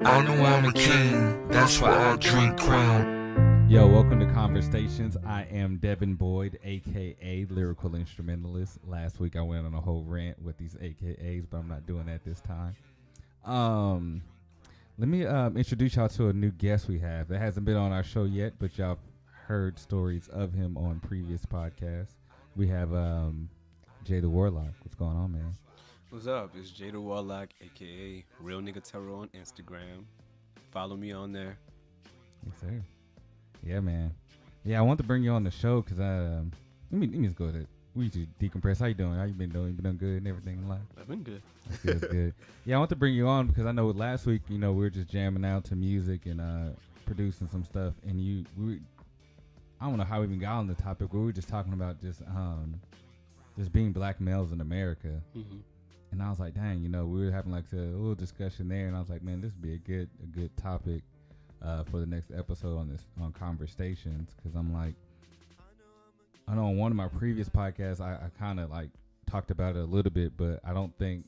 I know I'm a king, that's why I drink crown. Yo, welcome to ConverStayShuns. I am Devin Boyd, a.k.a. Lyrical Instrumentalist. Last week I went on a whole rant with these AKAs, but I'm not doing that this time. Let me introduce y'all to a new guest we have. That hasn't been on our show yet, but y'all heard stories of him on previous podcasts. We have Jay DaWarlock. What's going on, man? What's up? It's Jay DaWarlock, a.k.a. Real Nigga Terror on Instagram. Follow me on there. Yes, sir. Yeah, man. Yeah, I want to bring you on the show because let me just go to we need to decompress. How you doing? How you been doing? You been doing good and everything in life? I've been good. That's good. Yeah, I want to bring you on because I know last week, we were just jamming out to music and producing some stuff, and I don't know how we even got on the topic, but we were just talking about just being black males in America. Mm-hmm. And I was like, dang, we were having like a little discussion there, and I was like, man, this would be a good topic for the next episode on ConverStayShuns, because I'm like, I know on one of my previous podcasts, I kind of like talked about it a little bit, but I don't think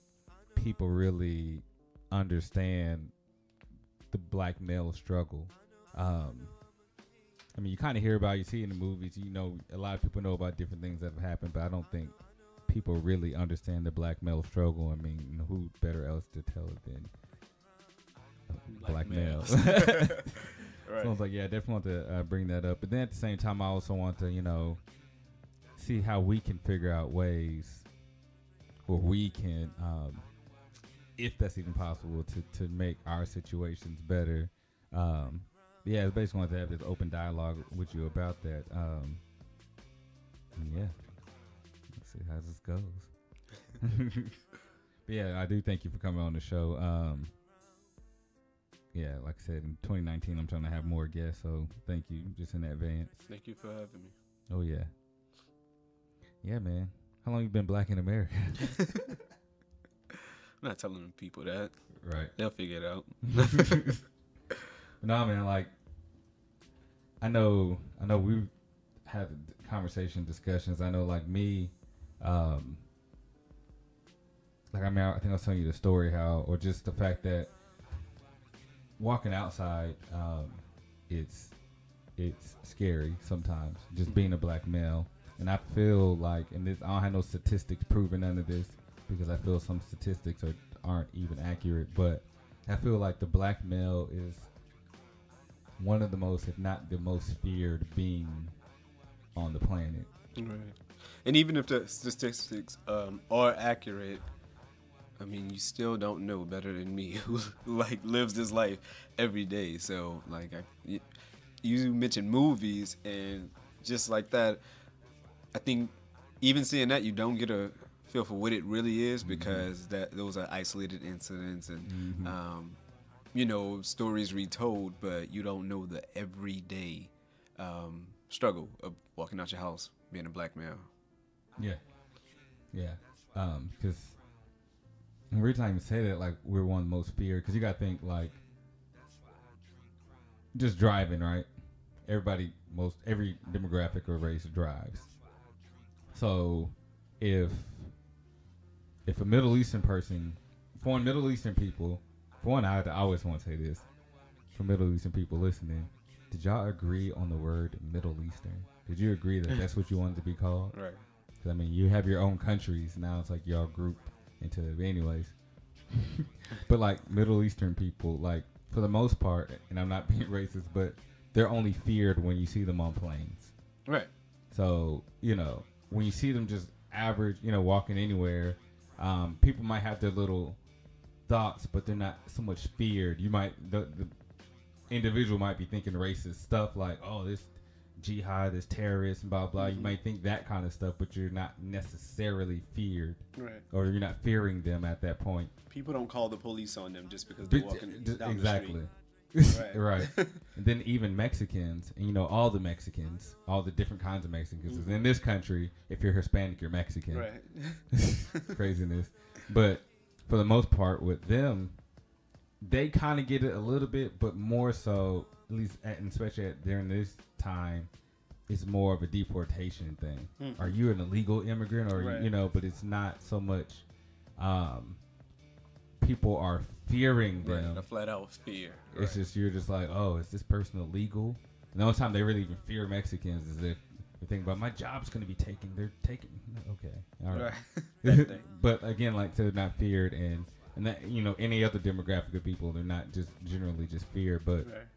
people really understand the black male struggle. I mean, you kind of hear about it, you see it in the movies, a lot of people know about different things that have happened, but I don't think people really understand the black male struggle. I mean, who better else to tell it than black males? Right. So I was like, yeah, I definitely want to bring that up. But then at the same time, I also want to, see how we can figure out ways where we can, if that's even possible, to make our situations better. Yeah, it's basically want to have this open dialogue with you about that. Yeah. Let's see how this goes. But yeah, I do thank you for coming on the show. Yeah, like I said, in 2019, I'm trying to have more guests, so thank you just in advance. Thank you for having me. Oh, yeah. Yeah, man. How long you been black in America? I'm not telling people that. Right. They'll figure it out. No, man, like, I know we've had discussions. I know, like, me, I think I was telling you the story or just the fact that walking outside, it's scary sometimes, just being a black male. And I feel like, I don't have no statistics proving none of this, because I feel some statistics aren't even accurate, but I feel like the black male is one of the most, if not the most feared being on the planet. Right. And even if the statistics are accurate, I mean, you still don't know better than me, who like lives this life every day. So like, you mentioned movies, and just like that, I think even seeing that, you don't get a feel for what it really is, because those are isolated incidents and stories retold, but you don't know the everyday struggle of walking out your house being a black male. Yeah. Because the reason I even say that, like, we're one of the most feared, because you got to think, like, just driving, right? Every demographic or race drives. So if a Middle Eastern person, for Middle Eastern people, I always want to say this, for Middle Eastern people listening, did y'all agree on the word Middle Eastern? Did you agree that that's what you wanted to be called? Right. Because, I mean, you have your own countries. Now it's like y'all group into it. Anyways. But, like, Middle Eastern people, like, for the most part, and I'm not being racist, but they're only feared when you see them on planes. Right. So, when you see them just average, walking anywhere, people might have their little thoughts, but they're not so much feared. The individual might be thinking racist stuff like, oh, this jihad, this terrorist, and blah, blah. You might think that kind of stuff, but you're not necessarily feared. Right. Or you're not fearing them at that point. People don't call the police on them just because they're walking down exactly. the street. Right. And then even Mexicans, and all the Mexicans, all the different kinds of Mexicans. Mm-hmm. In this country, if you're Hispanic, you're Mexican. Right. Craziness. But for the most part, with them, they kind of get it a little bit, but more so, at least, especially during this time, it's more of a deportation thing. Mm-hmm. Are you an illegal immigrant, or right. But it's not so much. people are fearing Right, them. a flat out fear. It's just, you're just like, oh, is this person illegal? And the only time they really even fear Mexicans is if they think about, my job's going to be taken. They're taking. Okay. All right. That thing. But again, like, they're not feared. And that, you know, any other demographic of people, they're not just generally just feared. But Right.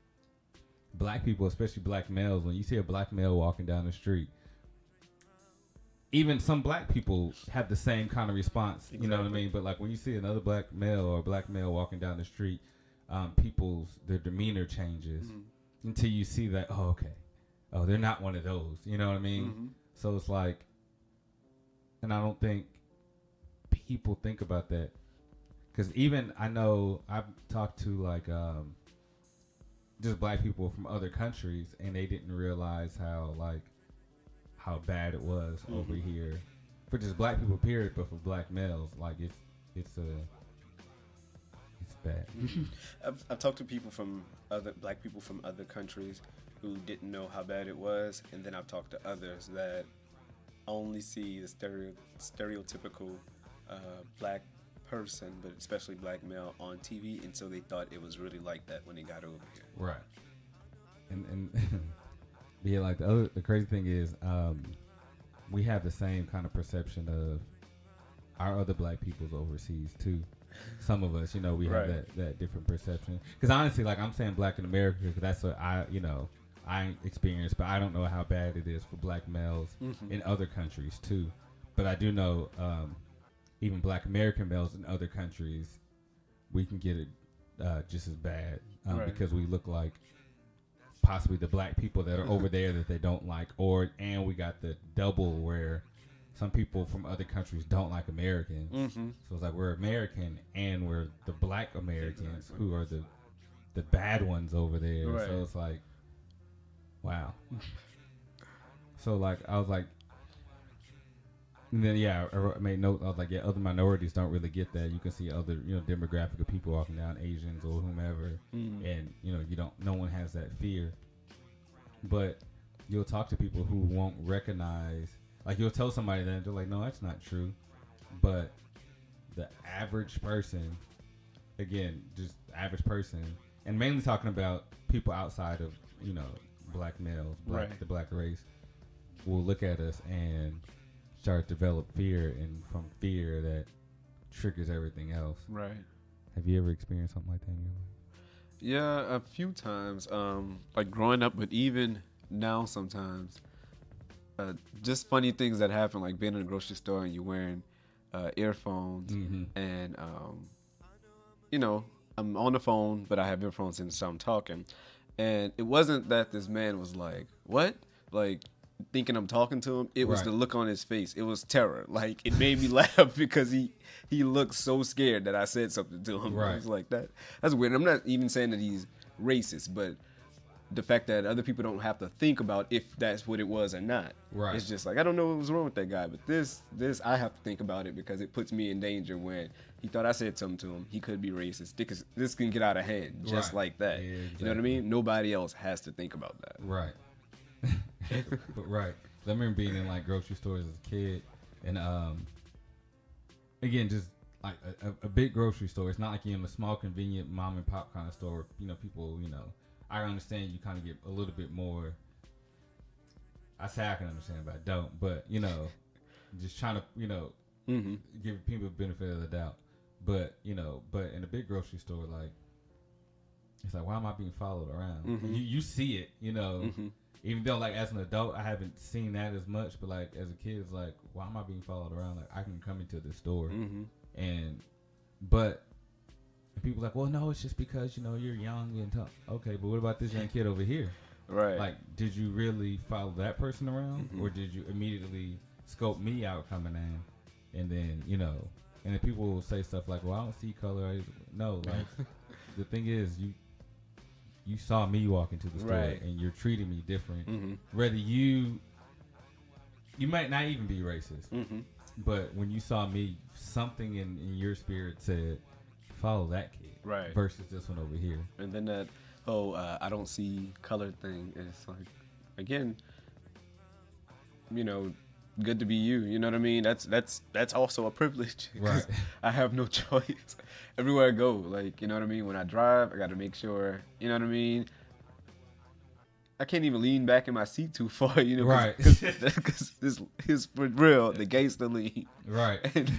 black people, especially black males, when you see a black male walking down the street, even some black people have the same kind of response, you know what I mean? But like when you see another black male or a black male walking down the street, their demeanor changes until you see that, oh, okay, oh, they're not one of those, you know what I mean? So it's like, and I don't think people think about that, because even I know I've talked to like just black people from other countries, and they didn't realize how bad it was over here for just black people, period. But for black males, like it's bad. I've talked to people black people from other countries who didn't know how bad it was, and then I've talked to others that only see the stereotypical black person, but especially black male, on TV, and so they thought it was really like that when they got over here. Right. And yeah, like the crazy thing is, we have the same kind of perception of our other black peoples overseas too. Some of us, you know, we have that different perception. Because honestly, like, I'm saying black in America because that's what I experienced, but I don't know how bad it is for black males in other countries too. But I do know, even black American males in other countries, we can get it just as bad because we look like possibly the black people that are over there that they don't like, and we got the double where some people from other countries don't like Americans. So it's like we're American and we're the black Americans who are the bad ones over there. Right. So it's like, wow. So like I was like, and then I made note. I was like, other minorities don't really get that. You can see other, demographic of people walking down, Asians or whomever, and no one has that fear. But you'll talk to people who won't recognize. Like, you'll tell somebody that, and they're like, no, that's not true. But the average person, again, just average person, and mainly talking about people outside of black males, the black race, will look at us and start to develop fear, and from fear that triggers everything else. Right. Have you ever experienced something like that in your life? Yeah, a few times. Like growing up, but even now sometimes. Just funny things that happen, like being in a grocery store and you're wearing earphones, and I'm on the phone, but I have earphones in, so I'm talking. And it wasn't that this man was like, what? Like, thinking I'm talking to him. It was the look on his face. It was terror. Like, it made me laugh because he looked so scared that I said something to him. Right. I was like, that's weird. I'm not even saying that he's racist, but the fact that other people don't have to think about if that's what it was or not. Right. It's just like, I don't know what was wrong with that guy, but this I have to think about it because it puts me in danger when he thought I said something to him. He could be racist. This can get out of hand just like that. Yeah, exactly. You know what I mean? Nobody else has to think about that. Right. But right. I remember being in like grocery stores as a kid, and again, just like a big grocery store. It's not like you're in a small, convenient mom and pop kind of store. People. I understand you kind of get a little bit more. I say I can understand, but I don't. But just trying to give people the benefit of the doubt. But but in a big grocery store, like, it's like, why am I being followed around? You see it, Even though, like, as an adult, I haven't seen that as much, but like as a kid, it's like, why am I being followed around? Like, I can come into this store, but people are like, well, no, it's just because you're young and tough. Okay, but what about this young kid over here? Right. Like, did you really follow that person around, or did you immediately scope me out coming in, and then and then people will say stuff like, well, I don't see color. No, like the thing is, you saw me walk into the store, and you're treating me different. Whether you might not even be racist, but when you saw me, something in your spirit said, follow that kid, versus this one over here. And then that I don't see color thing is like, again, good to be you. You know what I mean? That's also a privilege. Right. I have no choice. Everywhere I go, like, you know what I mean? When I drive, I got to make sure, you know what I mean? I can't even lean back in my seat too far, you know, Right. Because it's for real, the gangster lean. Right. And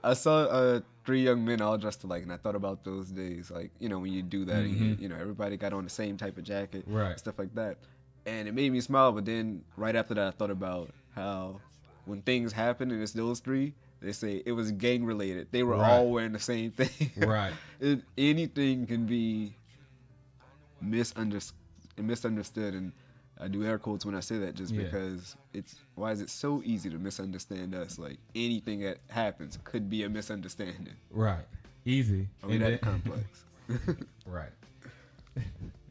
I saw 3 young men all dressed alike, and I thought about those days, like, you know, when you do that, and you know, everybody got on the same type of jacket, Right. stuff like that. And it made me smile, but then right after that, I thought about how when things happen, and it's those 3, they say it was gang related. They were all wearing the same thing. Right. Anything can be misunderstood, and I do air quotes when I say that, just because why is it so easy to misunderstand us? Like, anything that happens could be a misunderstanding. Right. Easy. Are we that complex? Right.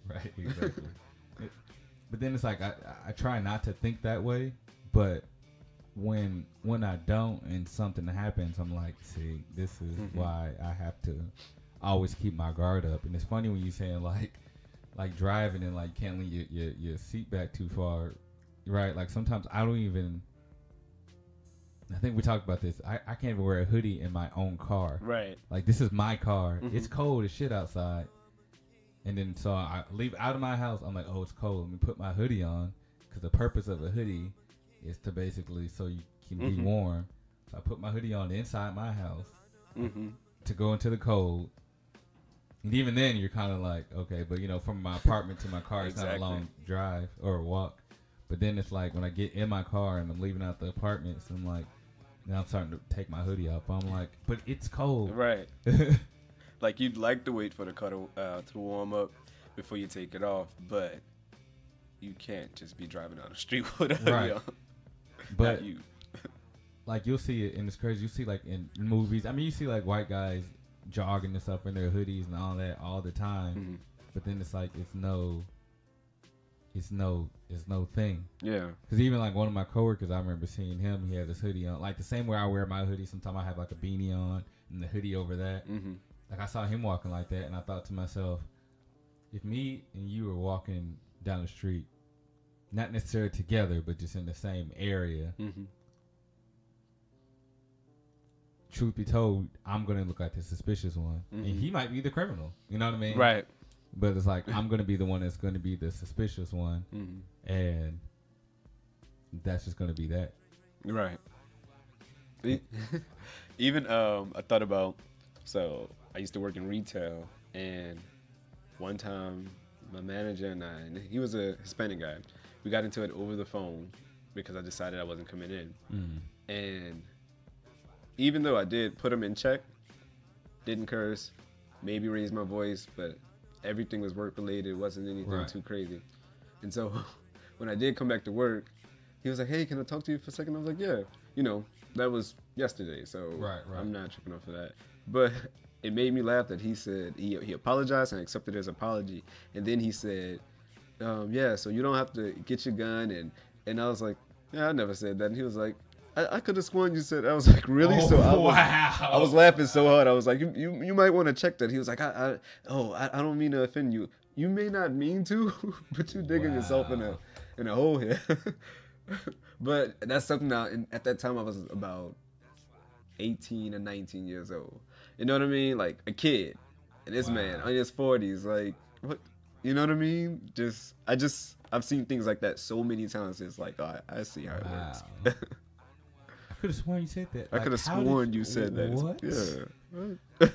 Right. Exactly. But then it's like I try not to think that way, but when I don't and something happens, I'm like, see, this is why I have to always keep my guard up. And it's funny when you're saying like driving and like can't lean your seat back too far, right? Like sometimes I don't even. I think we talked about this. I can't even wear a hoodie in my own car. Right. Like, this is my car. It's cold as shit outside. And then so I leave out of my house. I'm like, oh, it's cold. Let me put my hoodie on, because the purpose of a hoodie is to basically so you can be warm. So I put my hoodie on inside my house to go into the cold. And even then, you're kind of like, okay, but you know, from my apartment to my car, it's not a long drive or a walk. But then it's like when I get in my car and I'm leaving out the apartments, I'm like, now I'm starting to take my hoodie off. I'm like, but it's cold. Right. Like, you'd like to wait for the car to warm up before you take it off, but you can't just be driving down the street with a hoodie on. But not you. Like, you'll see it, and it's crazy. You see, like, in movies. I mean, you see, like, white guys jogging and stuff in their hoodies and all that all the time. But then it's like, it's no thing. Yeah. Because even, like, one of my coworkers, I remember seeing him. He had this hoodie on. Like, the same way I wear my hoodie. Sometimes I have, like, a beanie on and the hoodie over that. Like, I saw him walking like that, and I thought to myself, if me and you were walking down the street, not necessarily together, but just in the same area, truth be told, I'm going to look like the suspicious one. And he might be the criminal. You know what I mean? Right. But it's like, I'm going to be the one that's going to be the suspicious one. And that's just going to be that. Right. Even, I thought about, so I used to work in retail, and one time my manager and he was a Hispanic guy. We got into it over the phone because I decided I wasn't coming in. And even though I did put him in check, didn't curse, maybe raise my voice, but everything was work related. It wasn't anything too crazy. And so when I did come back to work, he was like, hey, can I talk to you for a second? I was like, yeah. You know, that was yesterday, so I'm not tripping off of that. But it made me laugh that he said he apologized and accepted his apology. And then he said, yeah, so you don't have to get your gun. And I was like, yeah, I never said that. And he was like, I could have sworn you said. I was like, really? Oh, so I was laughing so hard. I was like, you might want to check that. He was like, I don't mean to offend you. You may not mean to, but you digging yourself in a hole here. But that's something now. At that time, I was about 18 or 19 years old. You know what I mean? Like a kid. And this man in his 40s, like, what? You know what I mean? I've seen things like that so many times. It's like, oh, I see how it works. I could have sworn you said that. I could have sworn you said that. What? Yeah.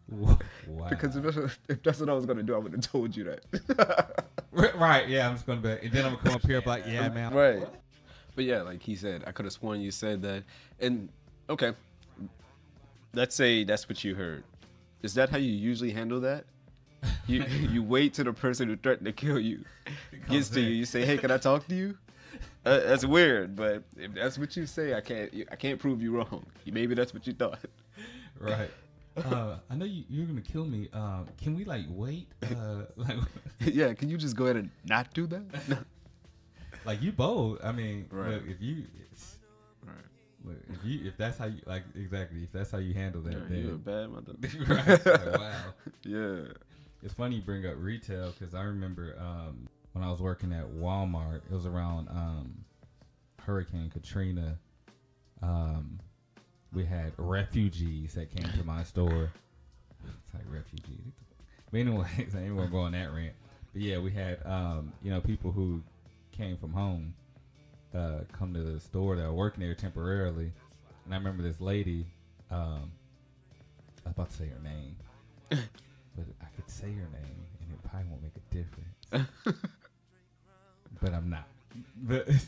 Wow. Because if that's what I was going to do, I would have told you that. Right, yeah, I'm just going to be, and then I'm going to come up here like, yeah, man. Right. What? But yeah, like he said, I could have sworn you said that. And, okay, let's say that's what you heard. Is that how you usually handle that? You wait till the person who threatened to kill you gets to you. You say, hey, can I talk to you? That's weird, but if that's what you say, I can't prove you wrong. Maybe that's what you thought. Right. I know you're gonna kill me. Can we like wait? Yeah. Can you just go ahead and not do that? No. Like, you bold. I mean, right. Look, if that's how you if that's how you handle that, then you're a bad mother. Right. Like, wow. Yeah. It's funny you bring up retail, because I remember when I was working at Walmart, it was around Hurricane Katrina, we had refugees that came to my store. It's like refugees. But anyways, I ain't gonna go on that rant. But yeah, we had people who came from home come to the store that were working there temporarily. And I remember this lady, I was about to say her name, but I could say her name and it probably won't make a difference. But I'm not. But as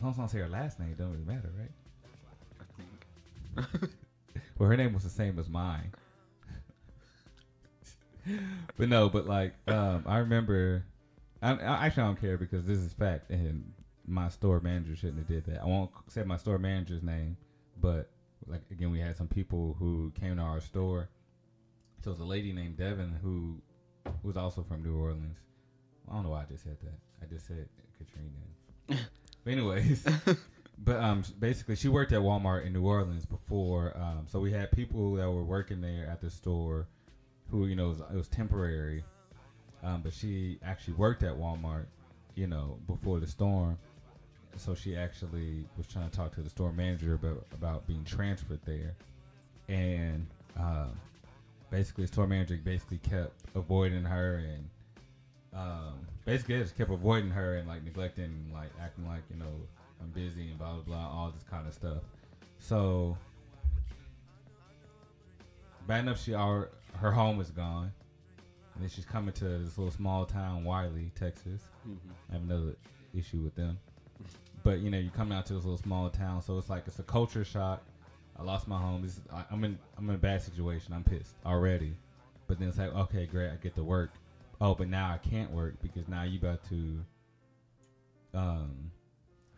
long as I don't say her last name, it don't really matter, right? I think. Well, her name was the same as mine. But no, I remember, I actually don't care because this is fact, and my store manager shouldn't have did that. I won't say my store manager's name, but like again, we had some people who came to our store. So it was a lady named Devin who was also from New Orleans. I don't know why I just said that. I just said Katrina. But anyways, basically she worked at Walmart in New Orleans before. So we had people that were working there at the store who, it was temporary. But she actually worked at Walmart, before the storm. So she actually was trying to talk to the store manager about being transferred there. And basically the store manager kept avoiding her and basically just kept avoiding her and like neglecting and like acting like, I'm busy and blah, blah, blah, all this kind of stuff. So bad enough her home is gone. And then she's coming to this little small town, Wiley, Texas. Mm-hmm. I have another issue with them. But, you come out to this little small town, so it's a culture shock. I lost my home. I'm in a bad situation. I'm pissed already. But then it's like, okay, great, I get to work. Oh, but now I can't work because now you about to,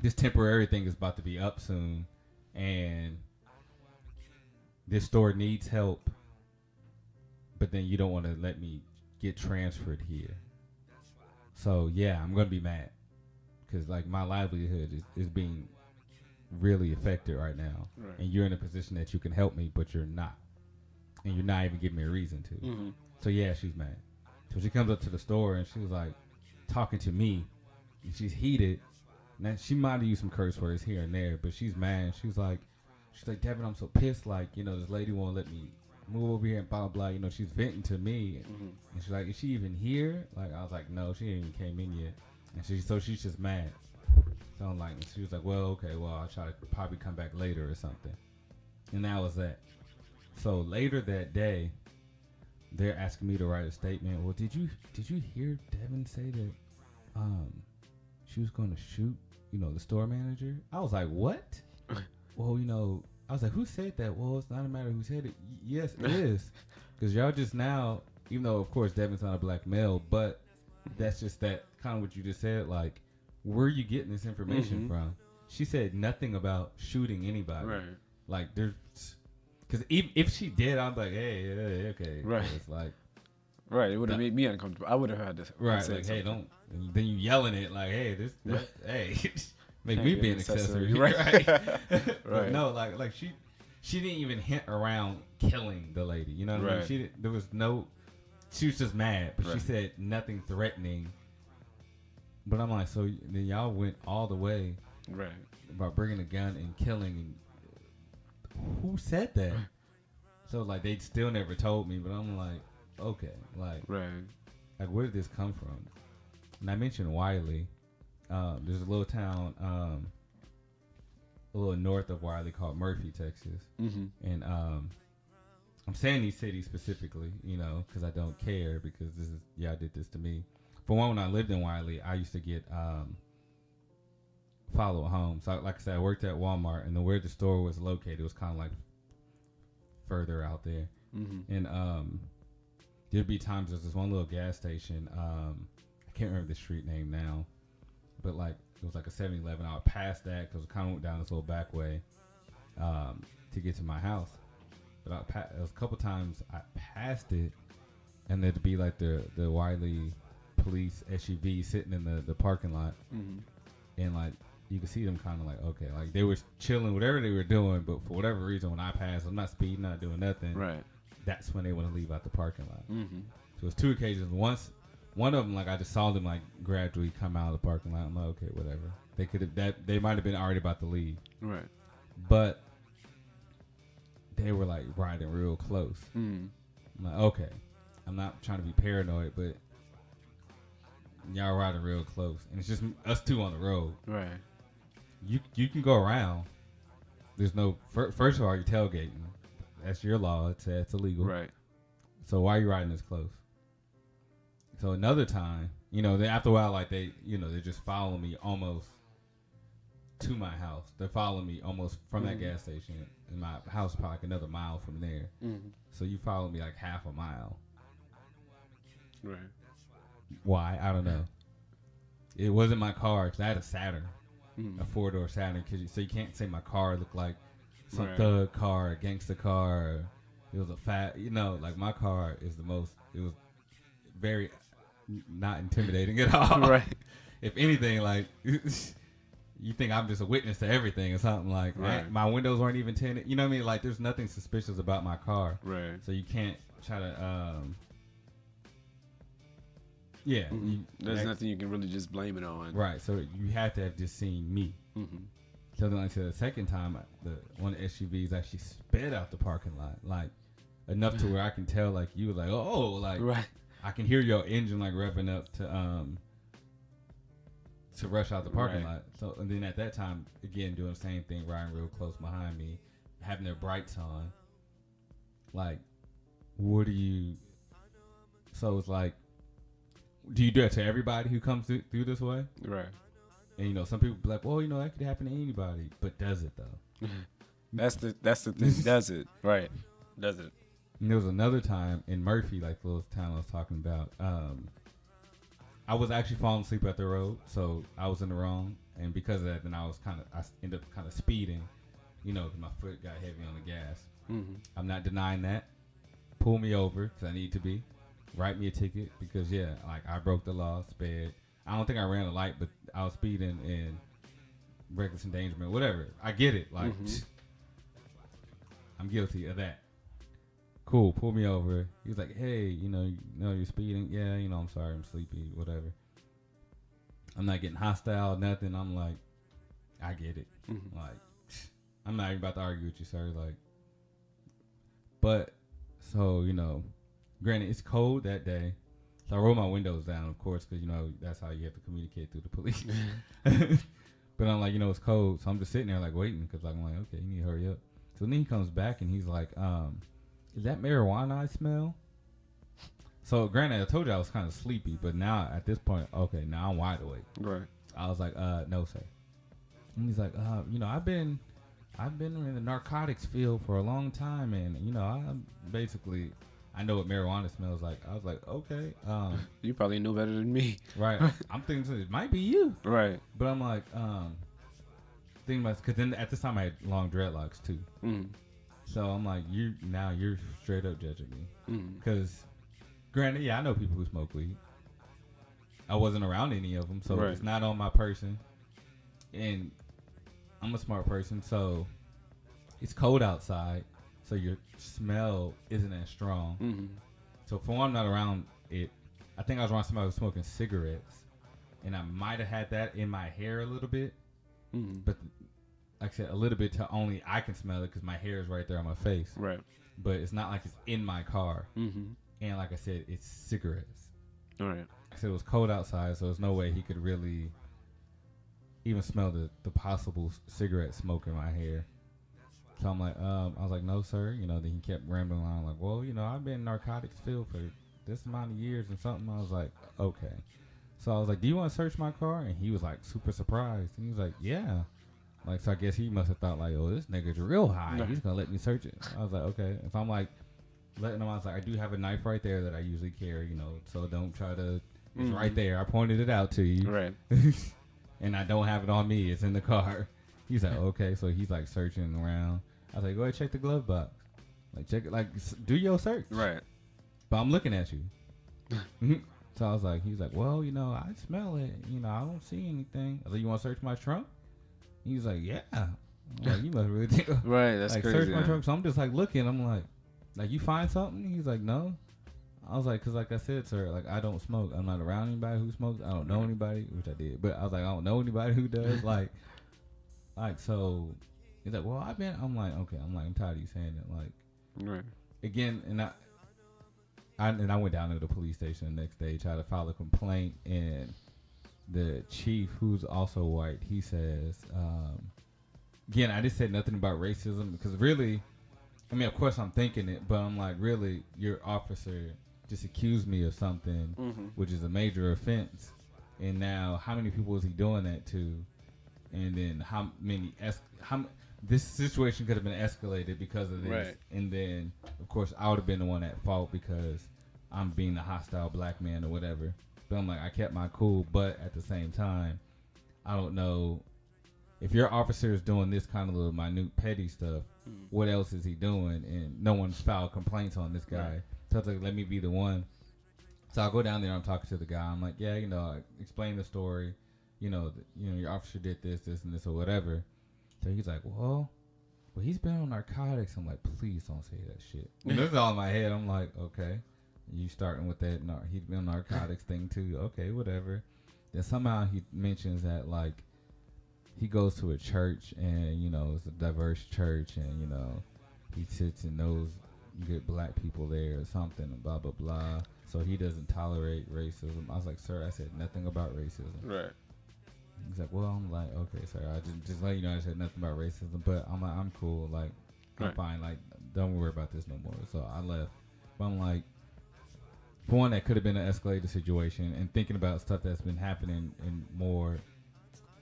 this temporary thing is about to be up soon. And this store needs help. But then you don't want to let me get transferred here. So yeah, I'm gonna be mad because like my livelihood is being really affected right now, right. And you're in a position that you can help me, but you're not, and you're not even giving me a reason to. Mm-hmm. So yeah, she's mad. So she comes up to the store and she was like talking to me, and she's heated. Now she might have used some curse words here and there, but she's mad. She's like, Devin, I'm so pissed. Like, this lady won't let me move over here and blah, blah, blah. She's venting to me. Mm-hmm. And she's like, is she even here? Like, I was like, no, she ain't even came in yet. And she's just mad. So I'm like, she was like, well, okay, well, I'll try to probably come back later or something. And that was that. So later that day, they're asking me to write a statement. Well, did you hear Devin say that she was going to shoot, the store manager? I was like, what? Well, I was like, who said that? Well, it's not a matter who said it. Yes, it is. Because y'all just now, even though, of course, Devin's not a black male, but that's just that kind of what you just said. Like, where are you getting this information from? She said nothing about shooting anybody. Right. Like, there's... Because if she did, I'm like, hey, okay. Right. It's like... Right, it would have made me uncomfortable. I would have had to... Right, like, something. Hey, don't... And then you yelling it, like, hey, hey... Make me be an accessory, right? Right. No, like she didn't even hint around killing the lady. You know what I mean? There was no. She was just mad, but she said nothing threatening. But I'm like, so then y'all went all the way, right? About bringing a gun and killing. Who said that? So like they still never told me, but I'm like, okay, like where did this come from? And I mentioned Wiley. There's a little town a little north of Wiley called Murphy, Texas. Mm-hmm. And I'm saying these cities specifically, because I don't care because y'all did this to me. For one, when I lived in Wiley, I used to get follow home. So like I said, I worked at Walmart, and where the store was located was kind of like further out there. Mm-hmm. And there'd be times there's this one little gas station. I can't remember the street name now. But like it was like a 7-Eleven. I would pass that because I kind of went down this little back way to get to my house. But it was a couple times I passed it, and there'd be like the Wiley police SUV sitting in the parking lot, and like you could see them kind of like okay, like they were chilling, whatever they were doing. But for whatever reason, when I passed, I'm not speeding, not doing nothing. Right. That's when they want to leave out the parking lot. Mm-hmm. So it was 2 occasions. Once one of them, like, I just saw them, like, gradually come out of the parking lot. I'm like, okay, whatever. They could have, they might have been already about to leave. Right. But they were, like, riding real close. I'm like, okay. I'm not trying to be paranoid, but y'all riding real close. And it's just us two on the road. Right. You can go around. There's no, first of all, you're tailgating. That's your law. It's illegal. Right. So why are you riding this close? So another time, you know, after a while, like they just following me almost to my house. They're following me almost from that gas station, and my house is probably like another mile from there. So you follow me like half a mile. Right. Why? I don't know. It wasn't my car, because I had a Saturn, a 4-door Saturn. So you can't say my car looked like some thug car, a gangster car. Or it was a fat, like my car is it was very not intimidating at all. Right. If anything, like, you think I'm just a witness to everything or something. Like, right. My windows weren't even tinted. You know what I mean? Like, there's nothing suspicious about my car. Right. So you can't try to, yeah. There's nothing you can really just blame it on. Right. So you had to have just seen me. So then, like, the second time, one of the SUVs actually sped out the parking lot, like, enough to where I can tell, like, you were like, oh, like, right. I can hear your engine, like, revving up to rush out the parking lot. So, and then at that time, again, doing the same thing, riding real close behind me, having their brights on. Like, what do you... So it's like, do you do that to everybody who comes through this way? Right. And, some people be like, well, that could happen to anybody. But does it, though? That's the thing. Does it? Right. Does it? And there was another time in Murphy, like the little town I was talking about. I was actually falling asleep at the road, so I was in the wrong. And because of that, then I ended up kind of speeding, because my foot got heavy on the gas. I'm not denying that. Pull me over, because I need to be. Write me a ticket, because, like, I broke the law, sped. I don't think I ran a light, but I was speeding and reckless endangerment, whatever. I get it. Like, I'm guilty of that. Cool, pull me over. He was like, hey, you're speeding. Yeah, I'm sorry, I'm sleepy, whatever. I'm not getting hostile, nothing. I'm like, I get it. Like, I'm not even about to argue with you, sir. Like, but, so, granted, it's cold that day. So I roll my windows down, of course, because, that's how you have to communicate through the police. But I'm like, it's cold. So I'm just sitting there, like, waiting, because I'm like, okay, you need to hurry up. So then he comes back, and he's like, is that marijuana I smell? So, granted, I told you I was kind of sleepy, but now, at this point, okay, now I'm wide awake. Right. I was like, no, sir. And he's like, I've been in the narcotics field for a long time, and, I'm basically... I know what marijuana smells like. I was like, okay. You probably know better than me. Right. I'm thinking it might be you. Right. But I'm like, thinking about, because then at this time I had long dreadlocks too. So I'm like, you're straight up judging me. Because, granted, I know people who smoke weed. I wasn't around any of them, so it's not on my person. And I'm a smart person, so it's cold outside. So your smell isn't as strong. So for one, I'm not around it. I think I was around somebody who was smoking cigarettes. And I might have had that in my hair a little bit. But like I said, a little bit to only I can smell it because my hair is right there on my face. Right. But it's not like it's in my car. And like I said, it's cigarettes. All right. I said it was cold outside, so there's no way he could really even smell the possible cigarette smoke in my hair. So I'm like, I was like, no, sir. Then he kept rambling on, like, well, I've been in narcotics field for this amount of years and something. I was like, okay. So I was like, do you want to search my car? And he was like super surprised. And he was like, yeah. Like, so I guess he must have thought like, oh, this nigga's real high. He's going to let me search it. I was like, okay. And so I'm like, letting him, I was like, I do have a knife right there that I usually carry, so don't try to, it's right there. I pointed it out to you. Right. And I don't have it on me. It's in the car. He's like, okay. So he's like searching around. I was like, go ahead, check the glove box. Like, check it, like, do your search. Right. But I'm looking at you. So I was like, he's like, well, I smell it. I don't see anything. I was like, you want to search my trunk? He's like, yeah. I'm like, you must really think. Right, that's like, crazy. Search my trunk. So I'm just like looking. I'm like, you find something? He's like, no. I was like, because like I said, sir, like I don't smoke. I'm not around anybody who smokes. I don't know anybody, which I did. But I was like, I don't know anybody who does. like so. He's like, well, I'm like, okay. I'm tired of you saying that. Like, again, and I went down to the police station the next day, tried to file a complaint, and the chief, who's also white, he says, again, I just said nothing about racism because really, I mean, of course I'm thinking it, but I'm like, really, your officer just accused me of something, which is a major offense, and now how many people is he doing that to, and then how this situation could have been escalated because of this, and then of course I would have been the one at fault because I'm being a hostile black man or whatever. But I'm like, I kept my cool, but at the same time, I don't know if your officer is doing this kind of little minute petty stuff. What else is he doing? And no one's filed complaints on this guy. So I was like, let me be the one. So I go down there. I'm talking to the guy. I'm like, yeah, I explain the story. Your officer did this, and this, or whatever. So he's like, well, he's been on narcotics. I'm like, please don't say that shit. And this is all in my head. I'm like, okay, you starting with that? He's been on narcotics thing too. Okay, whatever. Then somehow he mentions that like he goes to a church and it's a diverse church and he sits and knows good black people there or something and blah blah blah. So he doesn't tolerate racism. I was like, sir, I said nothing about racism. Right. He's like, well, I'm like, okay, sir, I just let you know I said nothing about racism, but I'm like, I'm cool, like, I'm fine, like, don't worry about this no more. So I left. But I'm like, for one, that could have been an escalated situation, and thinking about stuff that's been happening in more,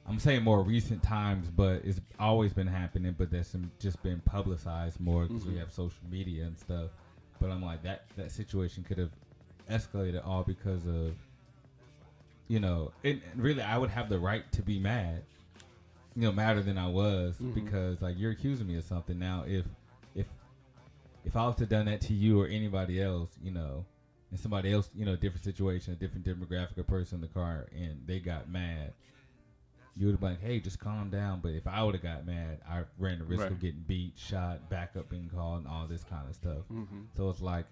I'm saying more recent times, but it's always been happening, but that's just been publicized more because we have social media and stuff. But I'm like, that situation could have escalated all because of, really, I would have the right to be mad, madder than I was because like you're accusing me of something. Now, if I was to done that to you or anybody else, and somebody else, different situation, a different demographic of person in the car, and they got mad, you would have been like, hey, just calm down. But if I would have got mad, I ran the risk of getting beat, shot, backup being called, and all this kind of stuff. So it's like,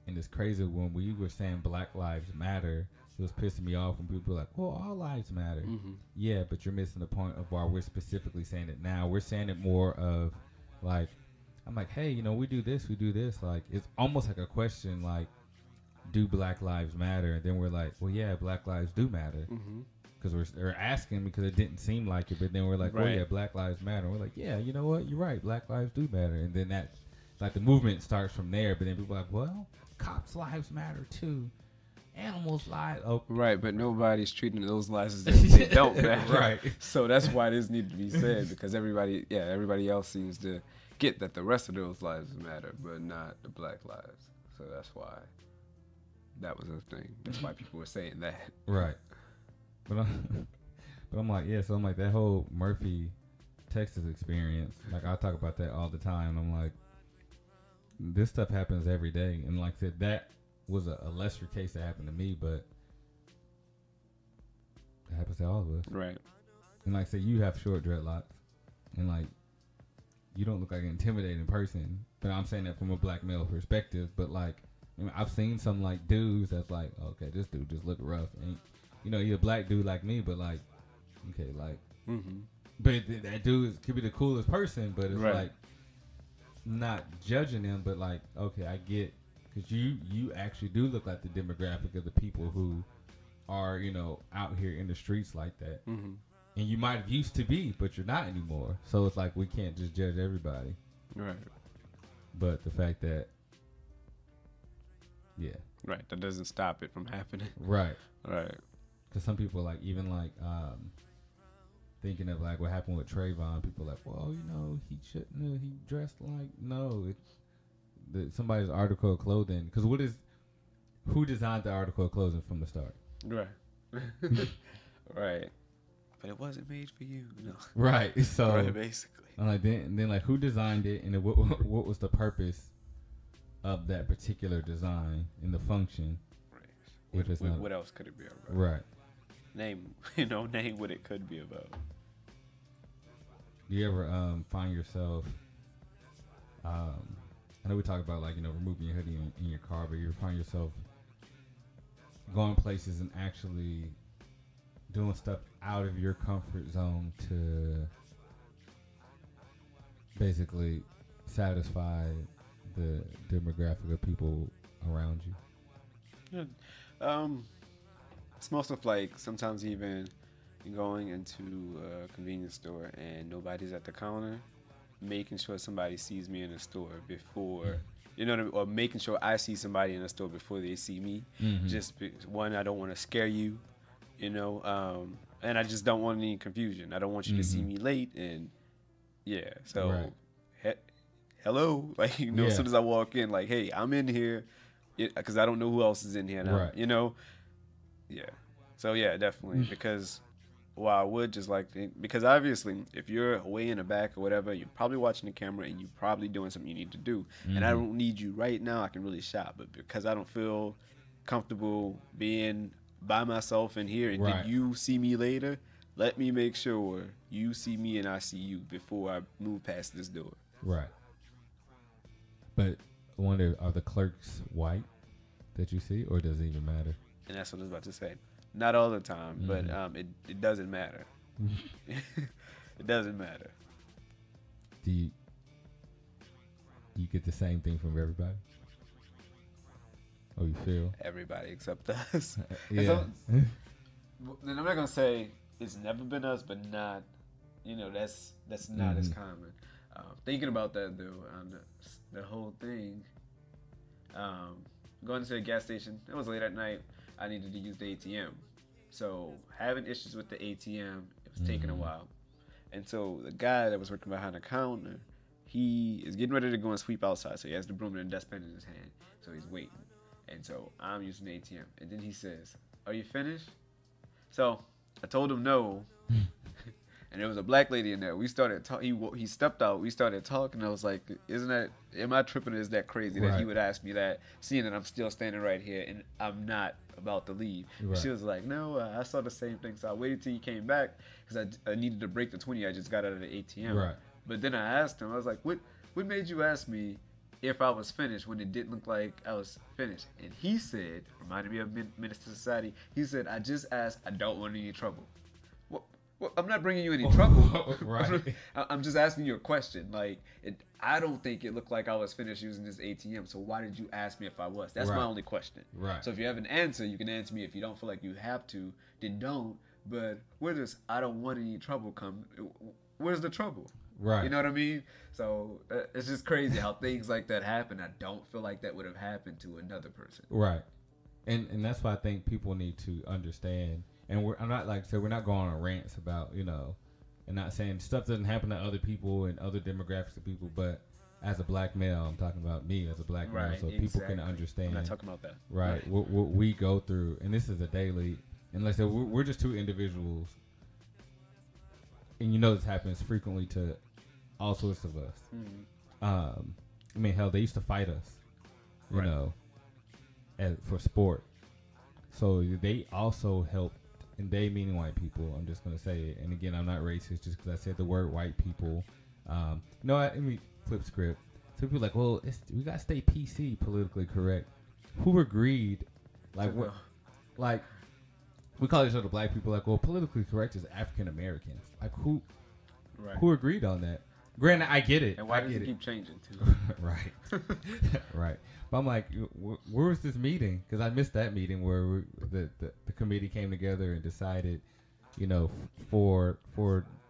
and it's crazy when we were saying Black Lives Matter. It was pissing me off when people were like, well, all lives matter. Yeah, but you're missing the point of why we're specifically saying it now. We're saying it more of like, I'm like, hey, we do this. Like, it's almost like a question like, do Black Lives matter? And then we're like, well, yeah, Black Lives do matter. Because we're asking because it didn't seem like it. But then we're like, well, yeah, Black Lives matter. And we're like, yeah, you know what? You're right. Black lives do matter. And then that, like, the movement starts from there. But then people are like, well, cops' lives matter too. Animals' lives. Oh. Right, but nobody's treating those lives as if they don't matter. Right. So that's why this needs to be said, because everybody else seems to get that the rest of those lives matter, but not the Black lives. So that's why that was a thing. That's why people were saying that. Right. But I'm like, yeah, so I'm like, that whole Murphy, Texas experience, like, I talk about that all the time. I'm like, this stuff happens every day. And like I said, that was a lesser case that happened to me, but it happens to all of us. Right. And like I said, you have short dreadlocks, and like, you don't look like an intimidating person. But I'm saying that from a black male perspective. But like, I've seen some like dudes that's like, okay, this dude just look rough, and you're a black dude like me, but like, okay, like, but that dude could be the coolest person, but it's like, not judging him, but like, okay, I get. Because you actually do look like the demographic of the people who are, out here in the streets like that. And you might have used to be, but you're not anymore. So it's like we can't just judge everybody. Right. But the fact that, yeah. Right. That doesn't stop it from happening. Right. Right. Because some people like, even like, thinking of like what happened with Trayvon, people are like, well, he shouldn't have, he dressed like, no, somebody's article of clothing, because who designed the article of clothing from the start? Right. Right. But it wasn't made for you. No. Right. So right, basically. I'm like, then like, who designed it, and then what was the purpose of that particular design and the function? Right. What else could it be about? Right. Name what it could be about. Do you ever find yourself I know we talk about like, you know, removing your hoodie in your car, but you find yourself going places and actually doing stuff out of your comfort zone to basically satisfy the demographic of people around you. Yeah. Small stuff like sometimes even going into a convenience store and nobody's at the counter, making sure somebody sees me in the store before, you know what I mean? Or making sure I see somebody in the store before they see me. One, I don't want to scare you, you know, and I just don't want any confusion. I don't want you to see me late, and yeah, so hello, like, you know, as soon as I walk in, like, hey, I'm in here, because I don't know who else is in here now, you know, so definitely, because I would just like to, because obviously if you're way in the back or whatever, you're probably watching the camera and you're probably doing something you need to do, and I don't need you right now, I can really shop, but because I don't feel comfortable being by myself in here and then you see me later, let me make sure you see me and I see you before I move past this door. Right. But I wonder, are the clerks white that you see, or does it even matter? And that's what I was about to say. Not all the time, but it doesn't matter. It doesn't matter. Do you get the same thing from everybody? Or you feel? Everybody except us. Yeah. And I'm not going to say it's never been us, but not, you know, that's not as common. Thinking about that, though, the whole thing, going to a gas station, it was late at night, I needed to use the ATM. So having issues with the ATM, it was taking a while. And so the guy that was working behind the counter, he is getting ready to go and sweep outside. So he has the broom and the dustpan in his hand. So he's waiting. And so I'm using the ATM. And then he says, "Are you finished?" So I told him no. And there was a black lady in there. We started talking. He stepped out. We started talking. I was like, am I tripping? Is that crazy that he would ask me that, seeing that I'm still standing right here and I'm not about to leave? She was like, no, I saw the same thing. So I waited till he came back because I needed to break the 20 I just got out of the ATM. Right. But then I asked him, I was like, what made you ask me if I was finished when it didn't look like I was finished? And he said, reminded me of Minister Society, he said, I just asked, I don't want any trouble. Well, I'm not bringing you any trouble. Right. I'm just asking you a question. Like, I don't think it looked like I was finished using this ATM. So why did you ask me if I was? That's my only question. Right. So if you have an answer, you can answer me. If you don't feel like you have to, then don't. But where does I don't want any trouble come? Where's the trouble? Right. You know what I mean? So it's just crazy how things like that happen. I don't feel like that would have happened to another person. Right. And that's why I think people need to understand. And I'm not like, so we're not going on rants about, you know, and not saying stuff doesn't happen to other people and other demographics of people, but as a black male, I'm talking about me as a black male, so people can understand. I'm not talking about that. Right. What we go through, and this is a daily, and like I said, we're just two individuals, and you know this happens frequently to all sorts of us. I mean, hell, they used to fight us, you know, for sport. So they also helped. And they meaning white people. I'm just gonna say it. And again, I'm not racist just because I said the word white people. No, let me flip script. So people are like, well, we gotta stay PC, politically correct. Who agreed? Like what? Like we call each other black people. Like, well, politically correct is African Americans. Like who? Right. Who agreed on that? Granted, I get it. And why does it keep changing too? Right. Right. But I'm like, where was this meeting? Because I missed that meeting where the committee came together and decided, you know, for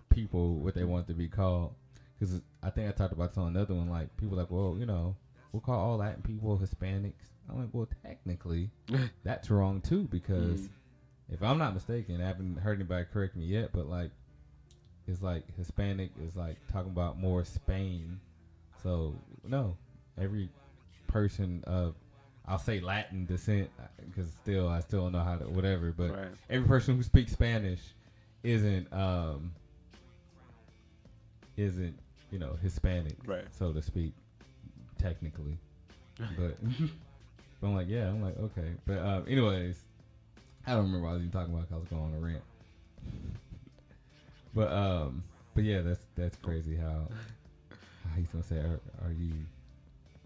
people what they want to be called. Because I think I talked about this on another one. Like, people like, well, you know, we'll call all Latin people Hispanics. I'm like, well, technically, that's wrong too. Because if I'm not mistaken, I haven't heard anybody correct me yet, but like, it's like Hispanic is like talking about more Spain. So, no, every person of, I'll say Latin descent, because I still don't know how to, whatever, but every person who speaks Spanish isn't, you know, Hispanic, so to speak, technically. But I'm like, okay. But anyways, I don't remember what I was even talking about because I was going on a rant. But yeah, that's crazy how he's gonna say, are you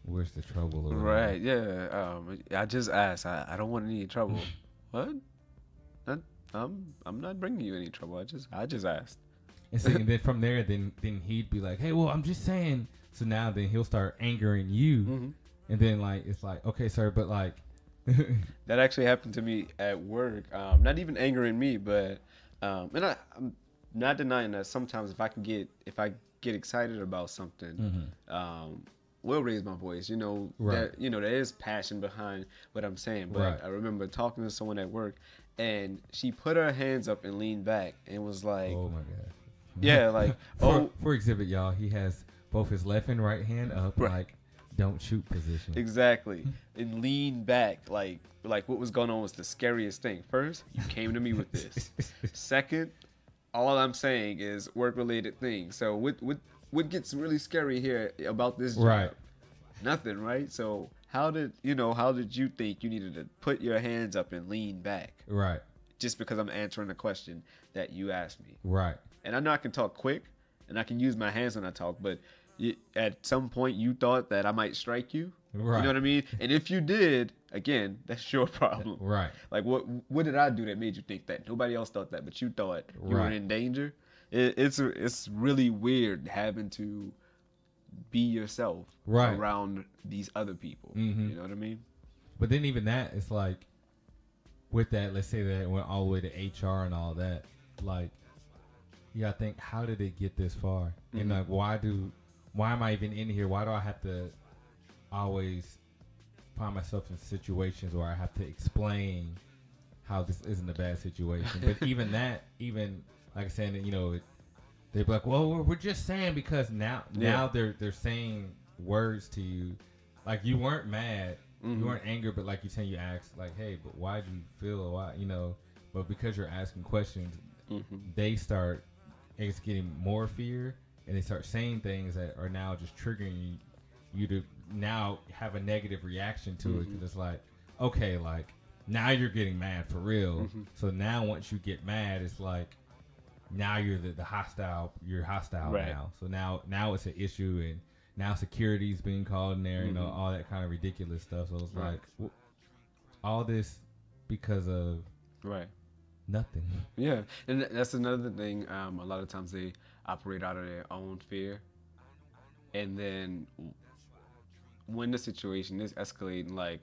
where's the trouble? Or Right. Yeah. I just asked. I don't want any trouble. What? I, I'm not bringing you any trouble. I just asked. And, see, and then from there, then he'd be like, hey, well, I'm just saying. So now then he'll start angering you. And then like it's like, okay, sir, but like that actually happened to me at work. Not even angering me, but and I'm not denying that sometimes if I get excited about something, will raise my voice. You know, that there is passion behind what I'm saying. But I remember talking to someone at work, and she put her hands up and leaned back and was like, oh my god. Yeah, like for exhibit, y'all, he has both his left and right hand up, like don't shoot position. Exactly, and lean back, like what was going on was the scariest thing. First, you came to me with this. Second, all I'm saying is work related things. So what gets really scary here about this job? Right. Nothing, right? So how did you think you needed to put your hands up and lean back? Right. Just because I'm answering the question that you asked me. Right. And I know I can talk quick, and I can use my hands when I talk, but at some point you thought that I might strike you. Right. You know what I mean? And if you did, again, that's your problem. Right. Like what did I do that made you think that? Nobody else thought that, but you thought you were in danger. It's really weird having to be yourself around these other people. You know what I mean? But then even that, it's like with that, let's say that it went all the way to HR and all that, like you gotta think, how did it get this far? And like why am I even in here? Why do I have to always find myself in situations where I have to explain how this isn't a bad situation? But even like I said, you know, they'd be like, well, we're just saying, because now they're saying words to you, like you weren't mad, you weren't angry, but like you asked, like, hey, but why do you feel, why, you know, but because you're asking questions, they start getting more fear, and they start saying things that are now just triggering you to now have a negative reaction to it, because it's like, okay, like now you're getting mad for real. So now once you get mad, it's like now you're the hostile. You're hostile now. So now it's an issue, and now security's being called in there. You know, all that kind of ridiculous stuff. So it's like all this because of nothing. Yeah, and that's another thing. A lot of times they operate out of their own fear, and then when the situation is escalating, like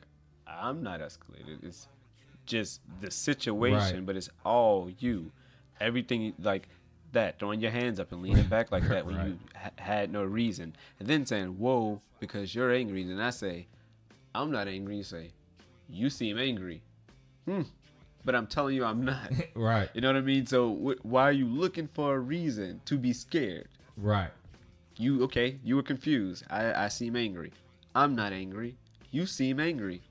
I'm not escalated. It's just the situation, but it's all you. Everything like that, throwing your hands up and leaning back like that when you had no reason, and then saying whoa because you're angry. Then I say I'm not angry. You say you seem angry. But I'm telling you I'm not. Right. You know what I mean? So why are you looking for a reason to be scared? Right. You were confused. I seem angry. I'm not angry. You seem angry.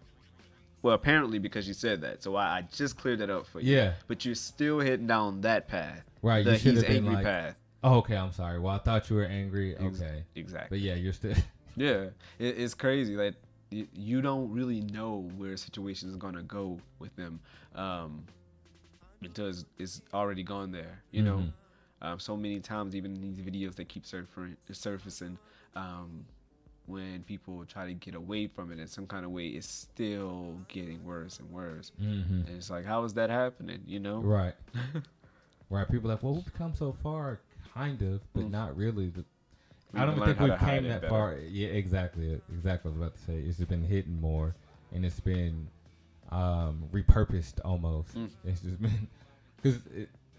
Well, apparently because you said that. So I just cleared that up for you. Yeah. But you're still heading down that path. Right. The you should he's have been angry like, path. Oh, okay, I'm sorry. Well, I thought you were angry. Okay. Exactly. But yeah, you're still. Yeah. It's crazy. Like you don't really know where a situation is gonna go with them until it's already gone there. You know, so many times, even in these videos that keep surfacing, when people try to get away from it in some kind of way, it's still getting worse and worse. And it's like, how is that happening? You know? Right. Right. People are like, well, we've come so far, kind of, but not really. I don't think we've came that far. Yeah, exactly. Exactly what I was about to say. It's just been hidden more, and it's been repurposed almost. It's just been, because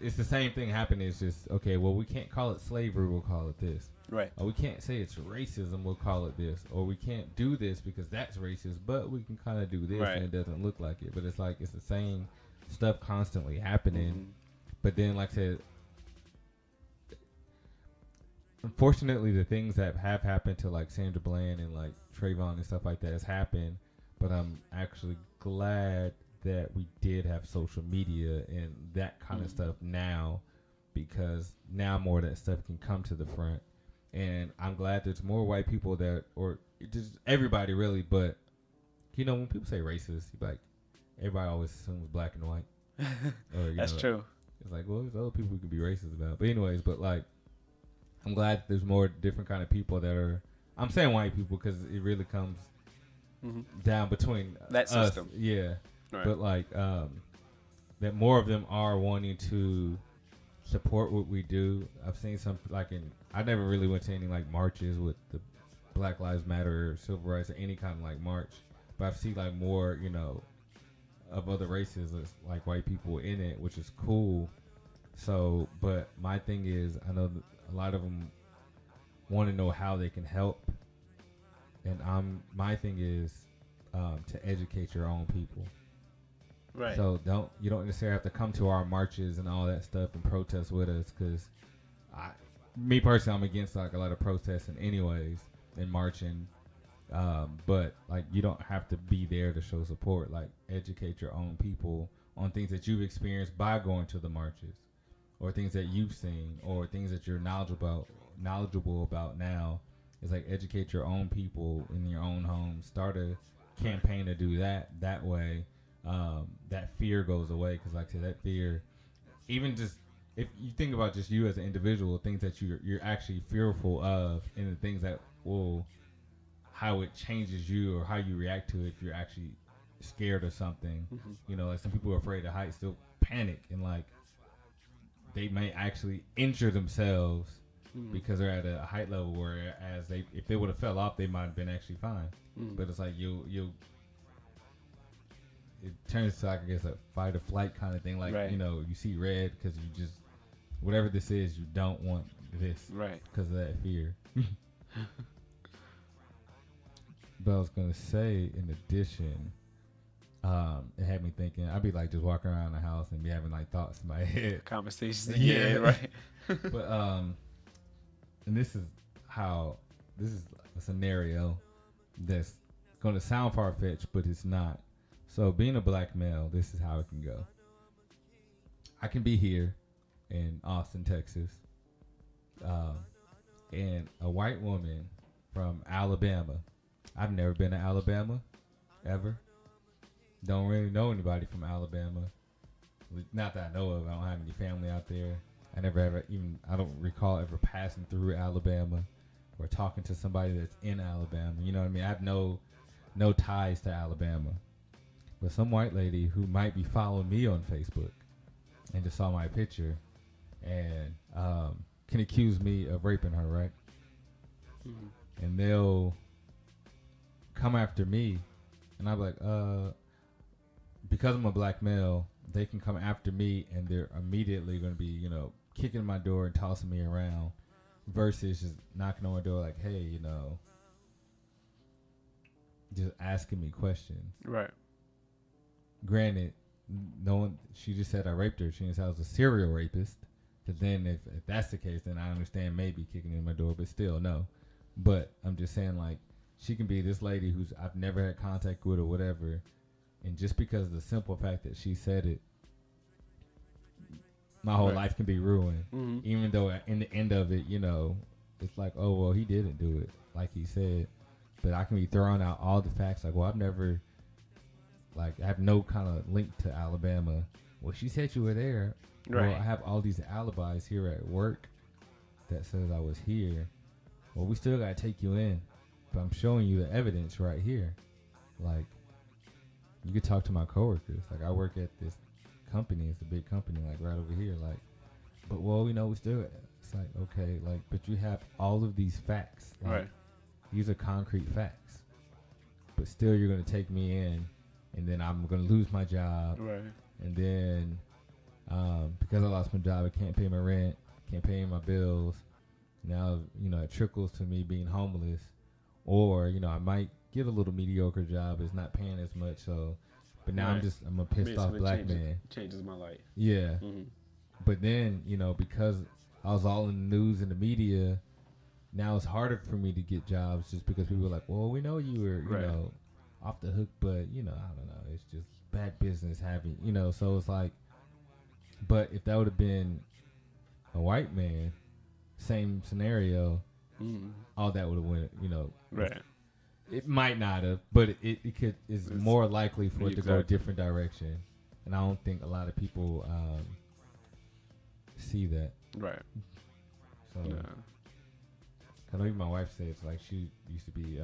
it's the same thing happening. It's just, okay, well, we can't call it slavery, we'll call it this. Right. Or we can't say it's racism, we'll call it this. Or we can't do this because that's racist, but we can kind of do this, and it doesn't look like it. But it's like, it's the same stuff constantly happening. But then, like I said, unfortunately, the things that have happened to like Sandra Bland and like Trayvon and stuff like that has happened. But I'm actually glad that we did have social media and that kind of stuff now, because now more of that stuff can come to the front. And I'm glad there's more white people that, or just everybody really, but you know, when people say racist, like everybody always assumes black and white. Or, That's true. It's like, well, there's other people we can be racist about. But anyways, but like, I'm glad there's more different kind of people that are I'm saying white people because it really comes down between that us. system. Yeah. Right. But like that more of them are wanting to support what we do. I've seen some I never really went to any like marches with the Black Lives Matter or civil rights or any kind of like march, but I've seen like more, of other races as like white people in it, which is cool. So, but my thing is, I know that a lot of them want to know how they can help, and my thing is to educate your own people. Right. So you don't necessarily have to come to our marches and all that stuff and protest with us, because me personally, I'm against like a lot of protesting anyways and marching. But like you don't have to be there to show support. Like educate your own people on things that you've experienced by going to the marches, or things that you've seen, or things that you're knowledgeable about now. It's like educate your own people in your own home. Start a campaign to do that. That way, that fear goes away. Because like I said, that fear, even just if you think about just you as an individual, things that you're actually fearful of, and the things that will how it changes you or how you react to it if you're actually scared of something. Like some people are afraid of heights, they'll panic and like they may actually injure themselves because they're at a height level where if they would have fell off, they might have been actually fine. But it's like it turns to like, I guess, a fight or flight kind of thing. Like, right. You see red because you just, whatever this is, you don't want this. Right. Because of that fear. But I was going to say, in addition, it had me thinking, I'd be like just walking around the house and be having like thoughts in my head. Conversations. Yeah, right. But, and this is a scenario that's going to sound far-fetched, but it's not. So being a black male, this is how it can go. I can be here in Austin, Texas, and a white woman from Alabama. I've never been to Alabama, ever. Don't really know anybody from Alabama. Not that I know of. I don't have any family out there. I don't recall ever passing through Alabama or talking to somebody that's in Alabama. You know what I mean? I have no ties to Alabama. But some white lady who might be following me on Facebook and just saw my picture and can accuse me of raping her, right? And they'll come after me, and I'm like, because I'm a black male, they can come after me, and they're immediately going to be, kicking my door and tossing me around, versus just knocking on my door like, hey, just asking me questions. Right. Granted, she just said I raped her. She didn't say I was a serial rapist. Because then if that's the case, then I understand maybe kicking in my door, but still, no. But I'm just saying, like, she can be this lady who's I've never had contact with or whatever, and just because of the simple fact that she said it, my whole life can be ruined. Even though in the end of it, it's like, oh, well, he didn't do it, like he said. But I can be throwing out all the facts, like, well, I've never, like, I have no kind of link to Alabama. Well, she said you were there. Right. Well, I have all these alibis here at work that says I was here. Well, we still got to take you in. But I'm showing you the evidence right here. Like, you could talk to my coworkers. Like, I work at this company. It's a big company, like, right over here. Like, but, well, we still, it's like, okay, like, but you have all of these facts. Like, right. These are concrete facts. But still, you're going to take me in, and then I'm going to lose my job. Right. And then, because I lost my job, I can't pay my rent, can't pay my bills. Now, it trickles to me being homeless. Or, I might get a little mediocre job. It's not paying as much. So, but now right. I'm a pissed off black man. Changes my life. Yeah. But then, because I was all in the news and the media, now it's harder for me to get jobs just because people are like, well, we know you were, right. Off the hook, but, I don't know. It's just bad business having, so it's like, but if that would have been a white man, same scenario, all that would have went, right. It might not have, but it's more likely for it to go a different direction. And I don't think a lot of people see that. Right. So, I know even my wife says like she used to be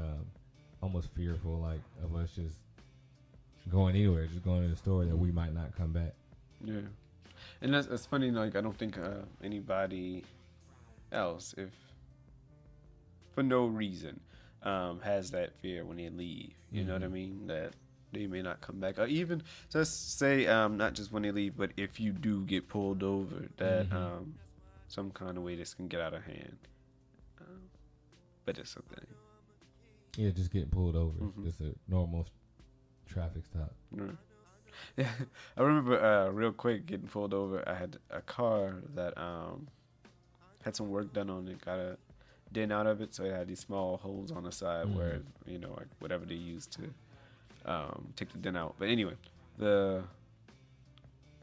almost fearful like of us just going anywhere, just going to the store that we might not come back. Yeah, and that's funny. Like I don't think anybody else, if for no reason, has that fear when they leave. You know what I mean? That they may not come back, or even just say not just when they leave, but if you do get pulled over, that some kind of way this can get out of hand. But it's something. Yeah, just getting pulled over. Just a normal traffic stop. Right. Yeah, I remember real quick getting pulled over. I had a car that had some work done on it, got a dent out of it, so it had these small holes on the side where, you know, like whatever they used to take the dent out. But anyway, the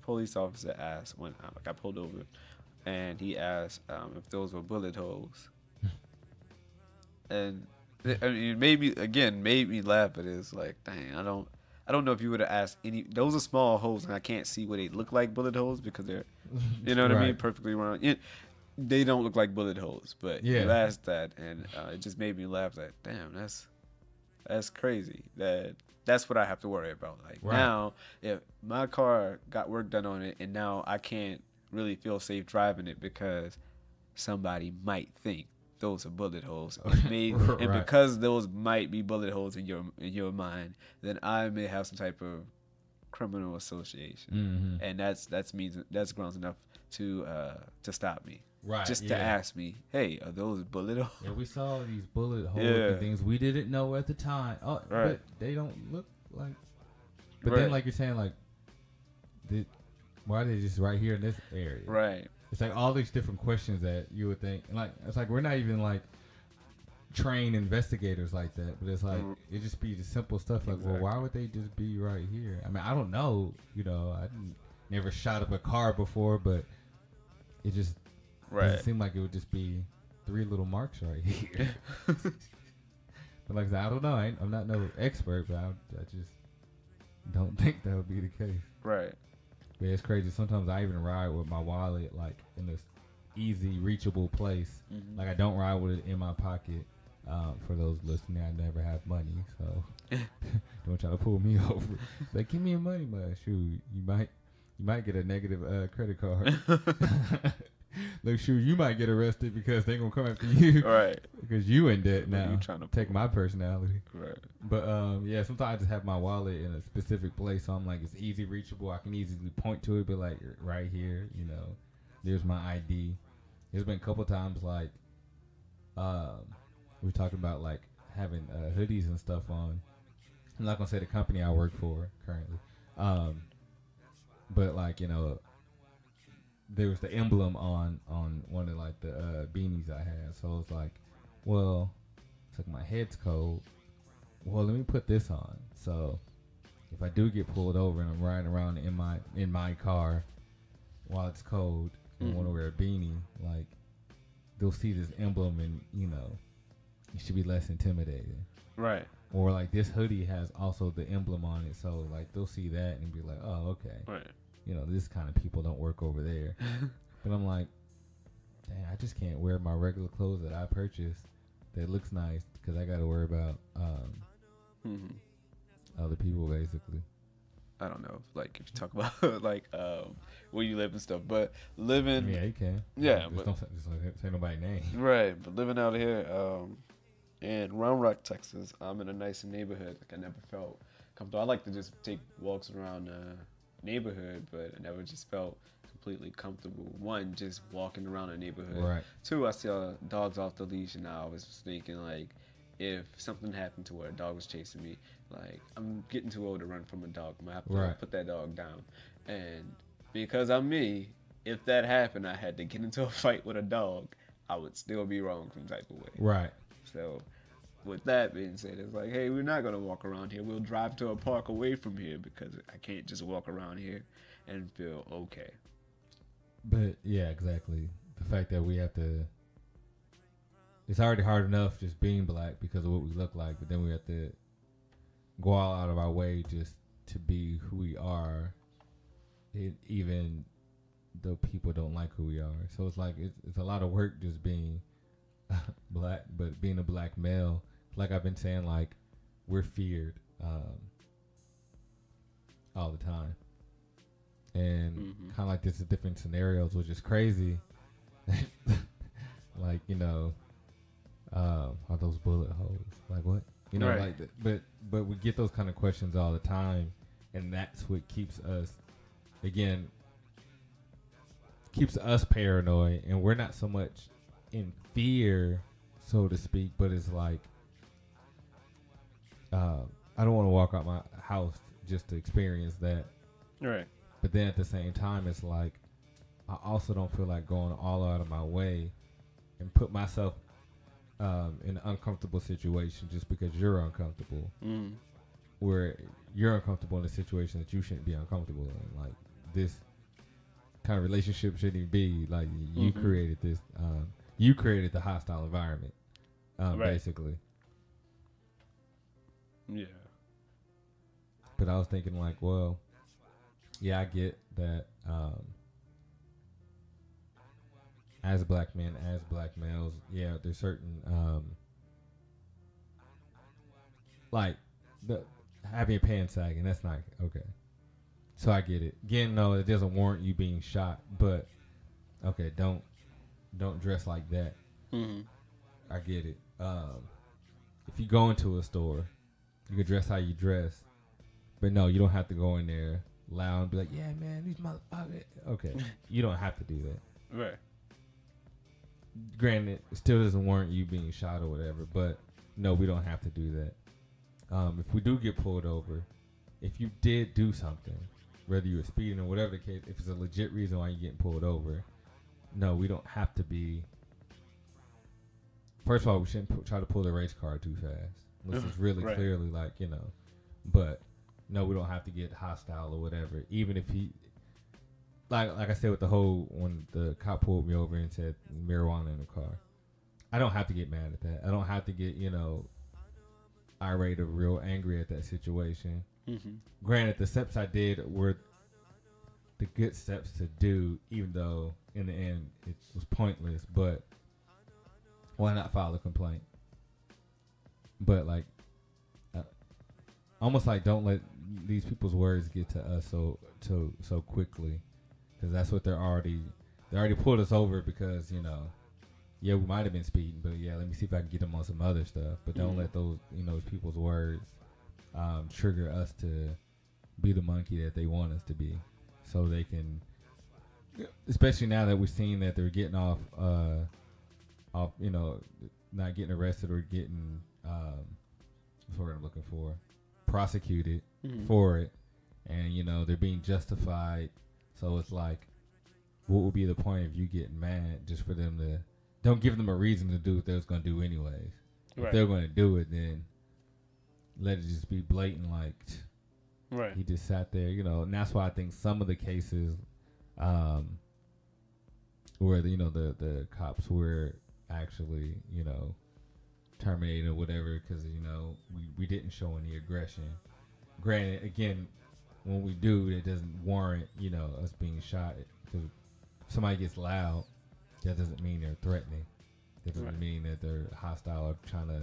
police officer asked when I got pulled over, and he asked if those were bullet holes. And I mean, it made me laugh, but it's like, dang, I don't know if you would have asked any. Those are small holes, and I can't see what they look like bullet holes because they're, you know what I mean, perfectly round. They don't look like bullet holes, but you asked that, and it just made me laugh. Like, damn, that's crazy. That's what I have to worry about. Like now, if my car got work done on it, and now I can't really feel safe driving it because somebody might think those are bullet holes, and because those might be bullet holes in your mind, then I may have some type of criminal association, and that's grounds enough to stop me, just to ask me, hey, are those bullet holes? Yeah, we saw these bullet holes and things we didn't know at the time. Oh, but they don't look like. But then, like you're saying, like, why are they just right here in this area? Right. It's like all these different questions that you would think, and like it's like we're not even like trained investigators like that, but it's like it just be the simple stuff like, well, why would they just be right here? I mean, I don't know, you know, I never shot up a car before, but it just doesn't seem like it would just be 3 little marks right here. But like I said, I don't know, I'm not no expert, but I just don't think that would be the case. Right. Yeah, it's crazy. Sometimes I even ride with my wallet like in this easy reachable place. Like I don't ride with it in my pocket. For those listening, I never have money, so don't try to pull me over. Like, give me your money, man. Shoot, you might get a negative credit card. Like, shoot, you might get arrested because they gonna come after you, right? Because you in debt now. You trying to take my personality, right? But yeah, sometimes I just have my wallet in a specific place, so I'm like, it's easy reachable. I can easily point to it, but like right here, you know, there's my ID. There's been a couple times like, we're talking about like having hoodies and stuff on. I'm not gonna say the company I work for currently, but like, you know, there was the emblem on one of like the beanies I had, so it's like, well, it's like my head's cold. Well, let me put this on. So if I do get pulled over and I'm riding around in my car while it's cold and want to wear a beanie, like they'll see this emblem and, you know, it should be less intimidating. Right. Or like this hoodie has also the emblem on it, so like they'll see that and be like, oh, okay. Right. You know, this kind of people don't work over there. But I'm like, dang, I just can't wear my regular clothes that I purchased that looks nice because I got to worry about other people, basically. I don't know, like if you talk about like where you live and stuff, but living, yeah, you can, but don't say nobody's name, right? But living out here in Round Rock, Texas, I'm in a nice neighborhood. Like I never felt comfortable. I like to just take walks around neighborhood, but I never just felt completely comfortable. One, just walking around a neighborhood. Right. Two, I saw dogs off the leash, and I was thinking like, if something happened to where a dog was chasing me, like I'm getting too old to run from a dog. I'm gonna have to put that dog down. And because I'm me, if that happened, I had to get into a fight with a dog, I would still be wrong some type of way. Right. So with that being said, it's like, hey, we're not going to walk around here. We'll drive to a park away from here because I can't just walk around here and feel okay. But, yeah, exactly. The fact that we have to... It's already hard enough just being black because of what we look like, but then we have to go all out of our way just to be who we are, even though people don't like who we are. So it's like, it's a lot of work just being black, but being a black male, like I've been saying, like we're feared all the time, and kind of like this is different scenarios, which is crazy. Like are those bullet holes? Like what? Like but we get those kind of questions all the time, and that's what keeps us paranoid, and we're not so much in fear, so to speak, but it's like I don't want to walk out my house just to experience that. Right. But then at the same time, it's like I also don't feel like going all out of my way and put myself in an uncomfortable situation just because you're uncomfortable. Where you're uncomfortable in a situation that you shouldn't be uncomfortable in. Like this kind of relationship shouldn't even be like you created this. You created the hostile environment, basically. Yeah. But I was thinking like, well, yeah, I get that. As black men, as black males, yeah, there's certain like having your pants sagging. That's not okay. So I get it. Again, no, it doesn't warrant you being shot. But okay, don't dress like that. I get it. If you go into a store, you can dress how you dress, but no, you don't have to go in there loud and be like, "Yeah, man, these motherfuckers." Okay, you don't have to do that. Right. Granted, it still doesn't warrant you being shot or whatever, but no, we don't have to do that. If we do get pulled over, if you did do something, whether you were speeding or whatever the case, if it's a legit reason why you're getting pulled over, no, we don't have to be. First of all, we shouldn't try to pull the race car too fast. Unless it's really clearly like, but no, we don't have to get hostile or whatever. Even if he, like I said with the whole, when the cop pulled me over and said marijuana in the car, I don't have to get mad at that. I don't have to get, irate or real angry at that situation. Granted, the steps I did were the good steps to do, even though in the end it was pointless, but why not file a complaint? But like, almost like don't let these people's words get to us so quickly, because that's what they already pulled us over because yeah, we might have been speeding, but yeah, let me see if I can get them on some other stuff. But don't let those those people's words trigger us to be the monkey that they want us to be, so they can, especially now that we're seeing that they're getting off not getting arrested or getting what's the word I'm looking for, prosecuted for it, and they're being justified. So it's like, what would be the point of you getting mad just for them to? Don't give them a reason to do what they was gonna do anyways. Right. If they're gonna do it, then let it just be blatant. Like, he just sat there, and that's why I think some of the cases, where the cops were actually terminated or whatever, because we didn't show any aggression. Granted, again, when we do, it doesn't warrant us being shot. Because if somebody gets loud, that doesn't mean they're threatening. That doesn't mean that they're hostile or trying to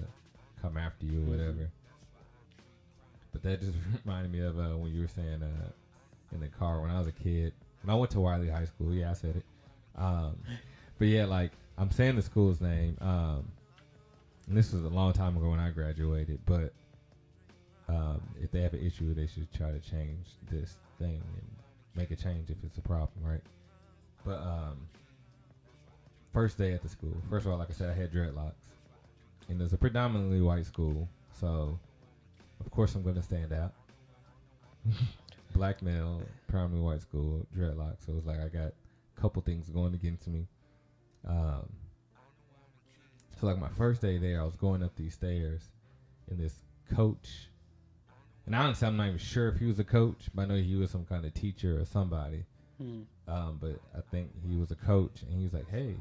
come after you or whatever. But that just reminded me of when you were saying in the car when I was a kid. When I went to Wiley High School, yeah, I said it. But yeah, like, I'm saying the school's name. And this was a long time ago when I graduated. But if they have an issue, they should try to change this thing and make a change if it's a problem, right? But first day at the school. First of all, like I said, I had dreadlocks. And it's a predominantly white school. So, of course, I'm going to stand out. Black male, predominantly white school, dreadlocks. So, it's like I got a couple things going against me. So, like, my first day there, I was going up these stairs. And this coach. And honestly, I'm not even sure if he was a coach. But I know he was some kind of teacher or somebody. But I think he was a coach. And he was like, hey.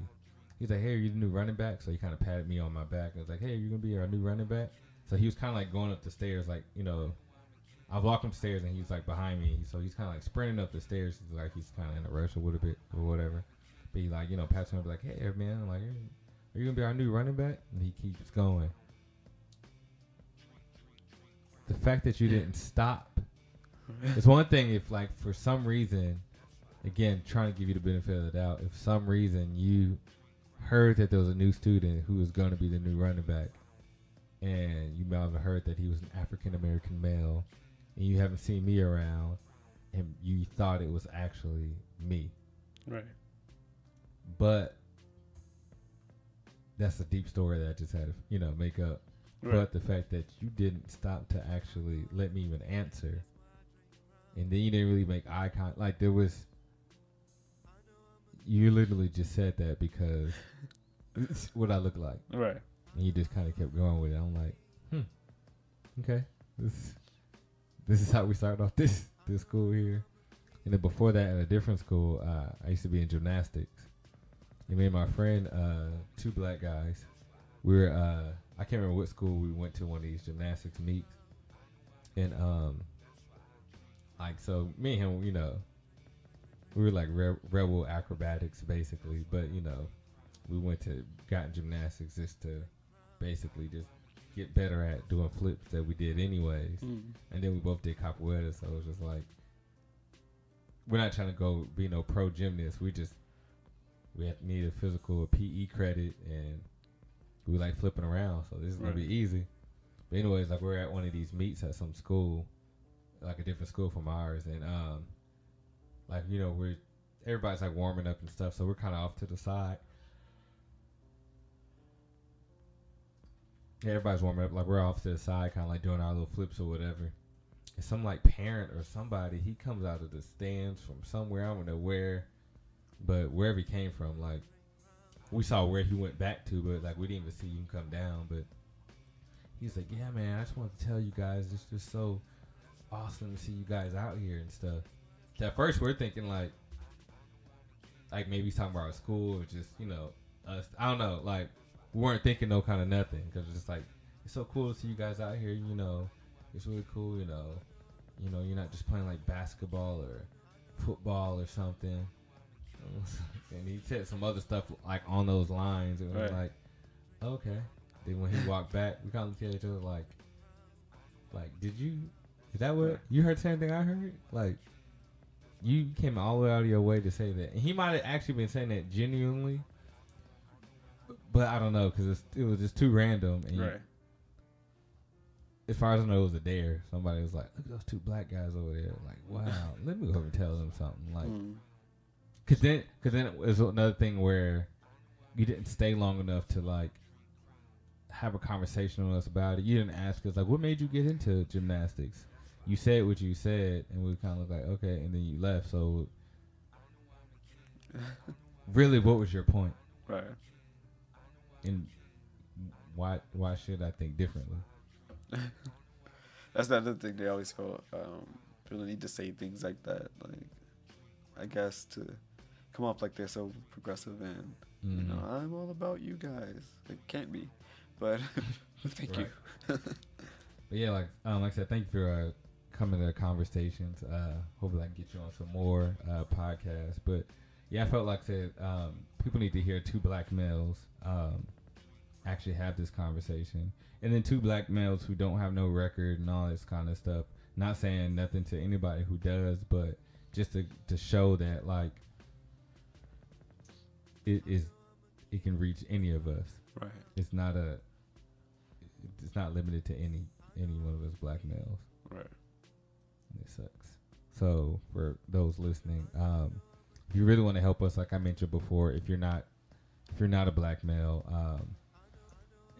He's like, hey, are you the new running back? So he kind of patted me on my back. And was like, hey, are you going to be our new running back? So he was kind of like going up the stairs, like, I was walking upstairs and he's like behind me. So he's kind of like sprinting up the stairs. Like he's kind of in a rush a little bit or whatever. But he like, pats me on like, hey, man, like, are you gonna be our new running back? And he keeps going. The fact that you didn't stop. It's one thing if, like, for some reason, again, trying to give you the benefit of the doubt, if some reason you heard that there was a new student who was going to be the new running back, and you might have heard that he was an African-American male, and you haven't seen me around, and you thought it was actually me. Right. But that's a deep story that I just had to, make up. Right. But the fact that you didn't stop to actually let me even answer, and then you didn't really make eye contact. Like, there was, you literally just said that because it's what I look like. Right. And you just kind of kept going with it. I'm like, okay, this is how we started off this school here. And then before that, at a different school, I used to be in gymnastics. And me and my friend, 2 black guys, we were, I can't remember what school we went to, one of these gymnastics meets. And, so me and him, we were like rebel acrobatics, basically. But, we got in gymnastics just to basically just get better at doing flips that we did anyways. And then we both did capoeira, so it was just like, we're not trying to go be no pro gymnast. We needed physical PE credit, and we like flipping around, so this is gonna be easy. But anyways, like, we're at one of these meets at some school, like a different school from ours, and everybody's like warming up and stuff, so we're kind of off to the side. Yeah, everybody's warming up, like, we're off to the side, kind of like doing our little flips or whatever. And some like parent or somebody, he comes out of the stands from somewhere, I don't know where, but wherever he came from, like, we saw where he went back to, but like, we didn't even see him come down. But he's like, yeah, man, I just wanted to tell you guys, it's just so awesome to see you guys out here and stuff. So at first we're thinking like maybe he's talking about our school or just, us. I don't know, like, we weren't thinking no kind of nothing, because it's just like, it's so cool to see you guys out here, it's really cool, you're not just playing like basketball or football or something. And he said some other stuff like on those lines, and we're like, okay. Then when he walked back, we kind of looked at each other like, is that what you heard? The same thing I heard? Like, you came all the way out of your way to say that, and he might have actually been saying that genuinely, but I don't know, because it was just too random. And as far as I know, it was a dare. Somebody was like, look at those 2 black guys over there. Like, wow, let me go over and tell them something. Like, Cause then it was another thing where you didn't stay long enough to like have a conversation with us about it. You didn't ask us like, what made you get into gymnastics? You said what you said, and we kind of like, okay, and then you left. So really, what was your point? Right. And why should I think differently? That's another thing they always feel the need to say things like that. Like, I guess to come off like they're so progressive and I'm all about you guys. It can't be, but thank you. But yeah, like I said, thank you for coming to Conversations. Hopefully I can get you on some more podcasts. But yeah, I felt like I said people need to hear 2 black males actually have this conversation, and then 2 black males who don't have no record and all this kind of stuff. Not saying nothing to anybody who does, but just to show that like it can reach any of us. Right. It's not limited to any one of us black males. Right. And it sucks. So for those listening, if you really want to help us, like I mentioned before, if you're not a black male,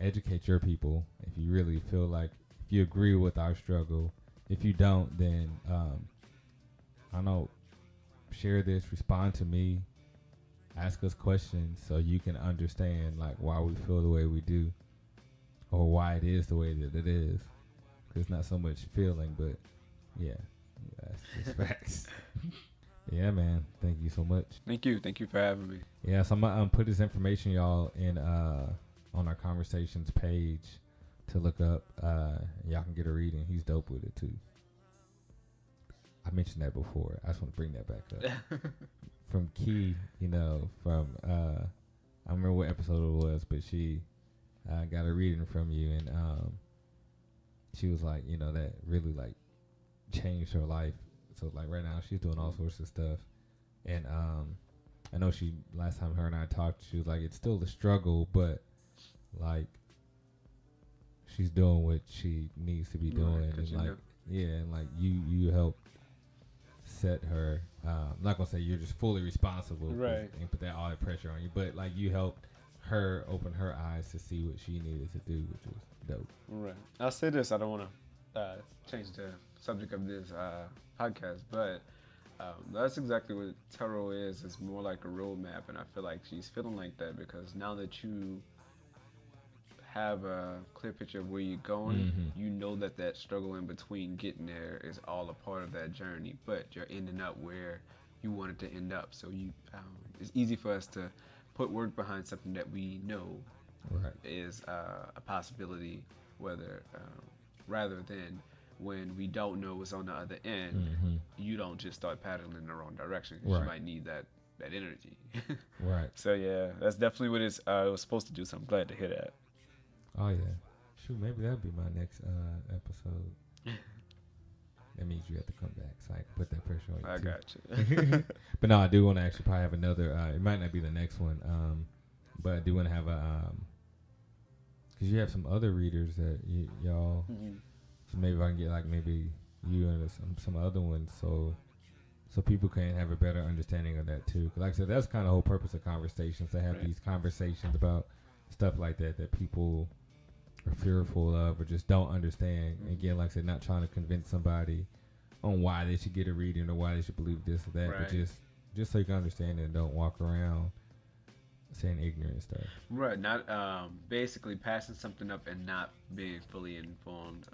educate your people. If you really feel like, if you agree with our struggle, if you don't, then I don't know, share this, respond to me, ask us questions so you can understand like why we feel the way we do, or why it is the way that it is. 'Cause it's not so much feeling, but yeah, that's just facts. Yeah, man. Thank you so much. Thank you for having me. Yeah, so I'm gonna put this information, y'all, in on our Conversations page to look up. Y'all can get a reading. He's dope with it too. I mentioned that before. I just want to bring that back up. From Key, from I remember what episode it was, but she got a reading from you, and she was like, that really like changed her life. So like right now she's doing all sorts of stuff, and I know last time her and I talked, she was like, it's still a struggle, but like she's doing what she needs to be doing, and like and like you help set her. I'm not gonna say you're just fully responsible, right, and put all that pressure on you, but like you helped her open her eyes to see what she needed to do, which was dope. Right. I'll say this. I don't want to change the subject of this podcast, but that's exactly what tarot is. It's more like a roadmap, and I feel like she's feeling like that because now that you have a clear picture of where you're going, you know that struggle in between getting there is all a part of that journey, but you're ending up where you wanted to end up. So it's easy for us to put work behind something that we know is a possibility, rather than when we don't know what's on the other end, you don't just start paddling in the wrong direction because you might need that energy. Right. So yeah, that's definitely what it was supposed to do. So I'm glad to hear that. Oh yeah, shoot, maybe that'll be my next episode. That means you have to come back, so I can put that pressure on you. I too. got you. But no, I do want to actually probably have another. It might not be the next one, but I do want to have because you have some other readers that y'all. So maybe if I can get like maybe you and some other ones, so people can have a better understanding of that too. 'Cause like I said, that's kind of the whole purpose of conversations, to have these conversations about stuff like that people are fearful of or just don't understand. Again, like I said, not trying to convince somebody on why they should get a reading or why they should believe this or that, but just so you can understand it and don't walk around saying ignorant stuff. Right, not basically passing something up and not being fully informed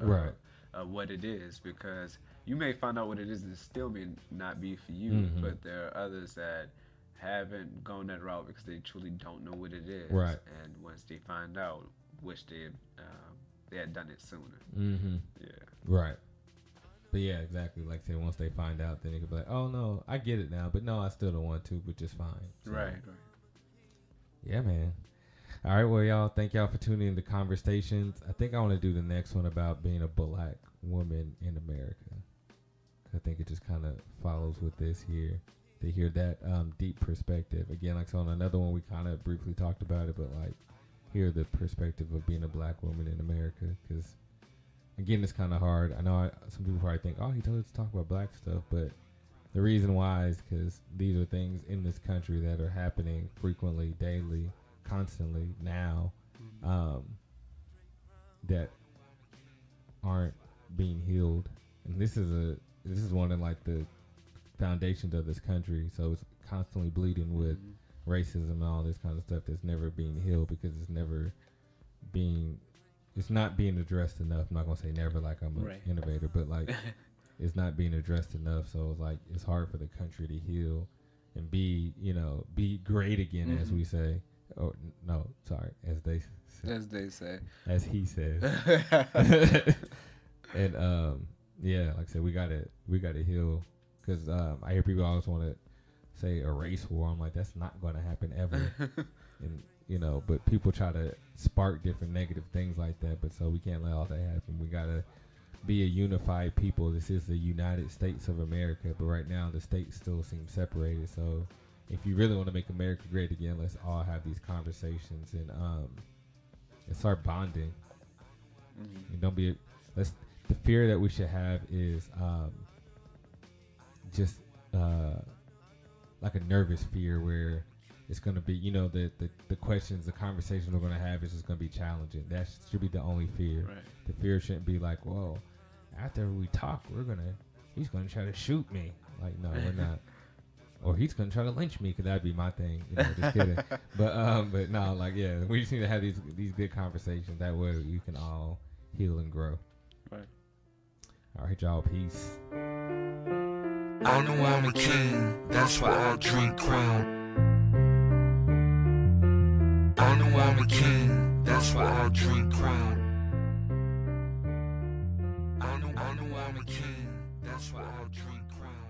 of what it is, because you may find out what it is and it still may not be for you, but there are others that haven't gone that route because they truly don't know what it is. Right. And once they find out, wish they had done it sooner. Yeah. Right. But yeah, exactly. Like I said, once they find out, then they could be like, oh no, I get it now, but no, I still don't want to, but just fine. So, Right. Yeah, man. All right, well, y'all, thank y'all for tuning in to Conversations. I think I want to do the next one about being a black woman in America. I think it just kind of follows with this here, to hear that deep perspective. Again, like so on another one, we kind of briefly talked about it, but like hear the perspective of being a black woman in America, because again, it's kind of hard. I know some people probably think, oh, he told us to talk about black stuff, but the reason why is because these are things in this country that are happening frequently, daily, constantly now, that aren't being healed. And this is one of like the foundations of this country. So it's constantly bleeding with racism and all this kind of stuff that's never being healed because it's not being addressed enough. I'm not gonna say never like I'm an innovator, but like it's not being addressed enough. So it's like it's hard for the country to heal and be great again, as we say. Oh no, sorry, as they say, as he says. And yeah, like I said, we gotta heal, because I hear people always want to say a race war. I'm like, that's not going to happen ever. And but people try to spark different negative things like that, but so we can't let all that happen. We gotta be a unified people. This is the United States of America, but right now the states still seem separated. So if you really want to make America great again, let's all have these conversations and start bonding. And don't be the fear that we should have is just like a nervous fear, where it's going to be, the questions, the conversations we're going to have is just going to be challenging. That should be the only fear. Right. The fear shouldn't be like, well, after we talk, he's going to try to shoot me. Like, no, we're not. Or he's going to try to lynch me, because that'd be my thing. Just kidding. But no, like, yeah, we just need to have these good conversations. That way you can all heal and grow. Right. All right, y'all. Peace. I know I'm a king, that's why I drink crown. I know I'm a king, that's why I drink crown. I know I'm a king, that's why I drink crown.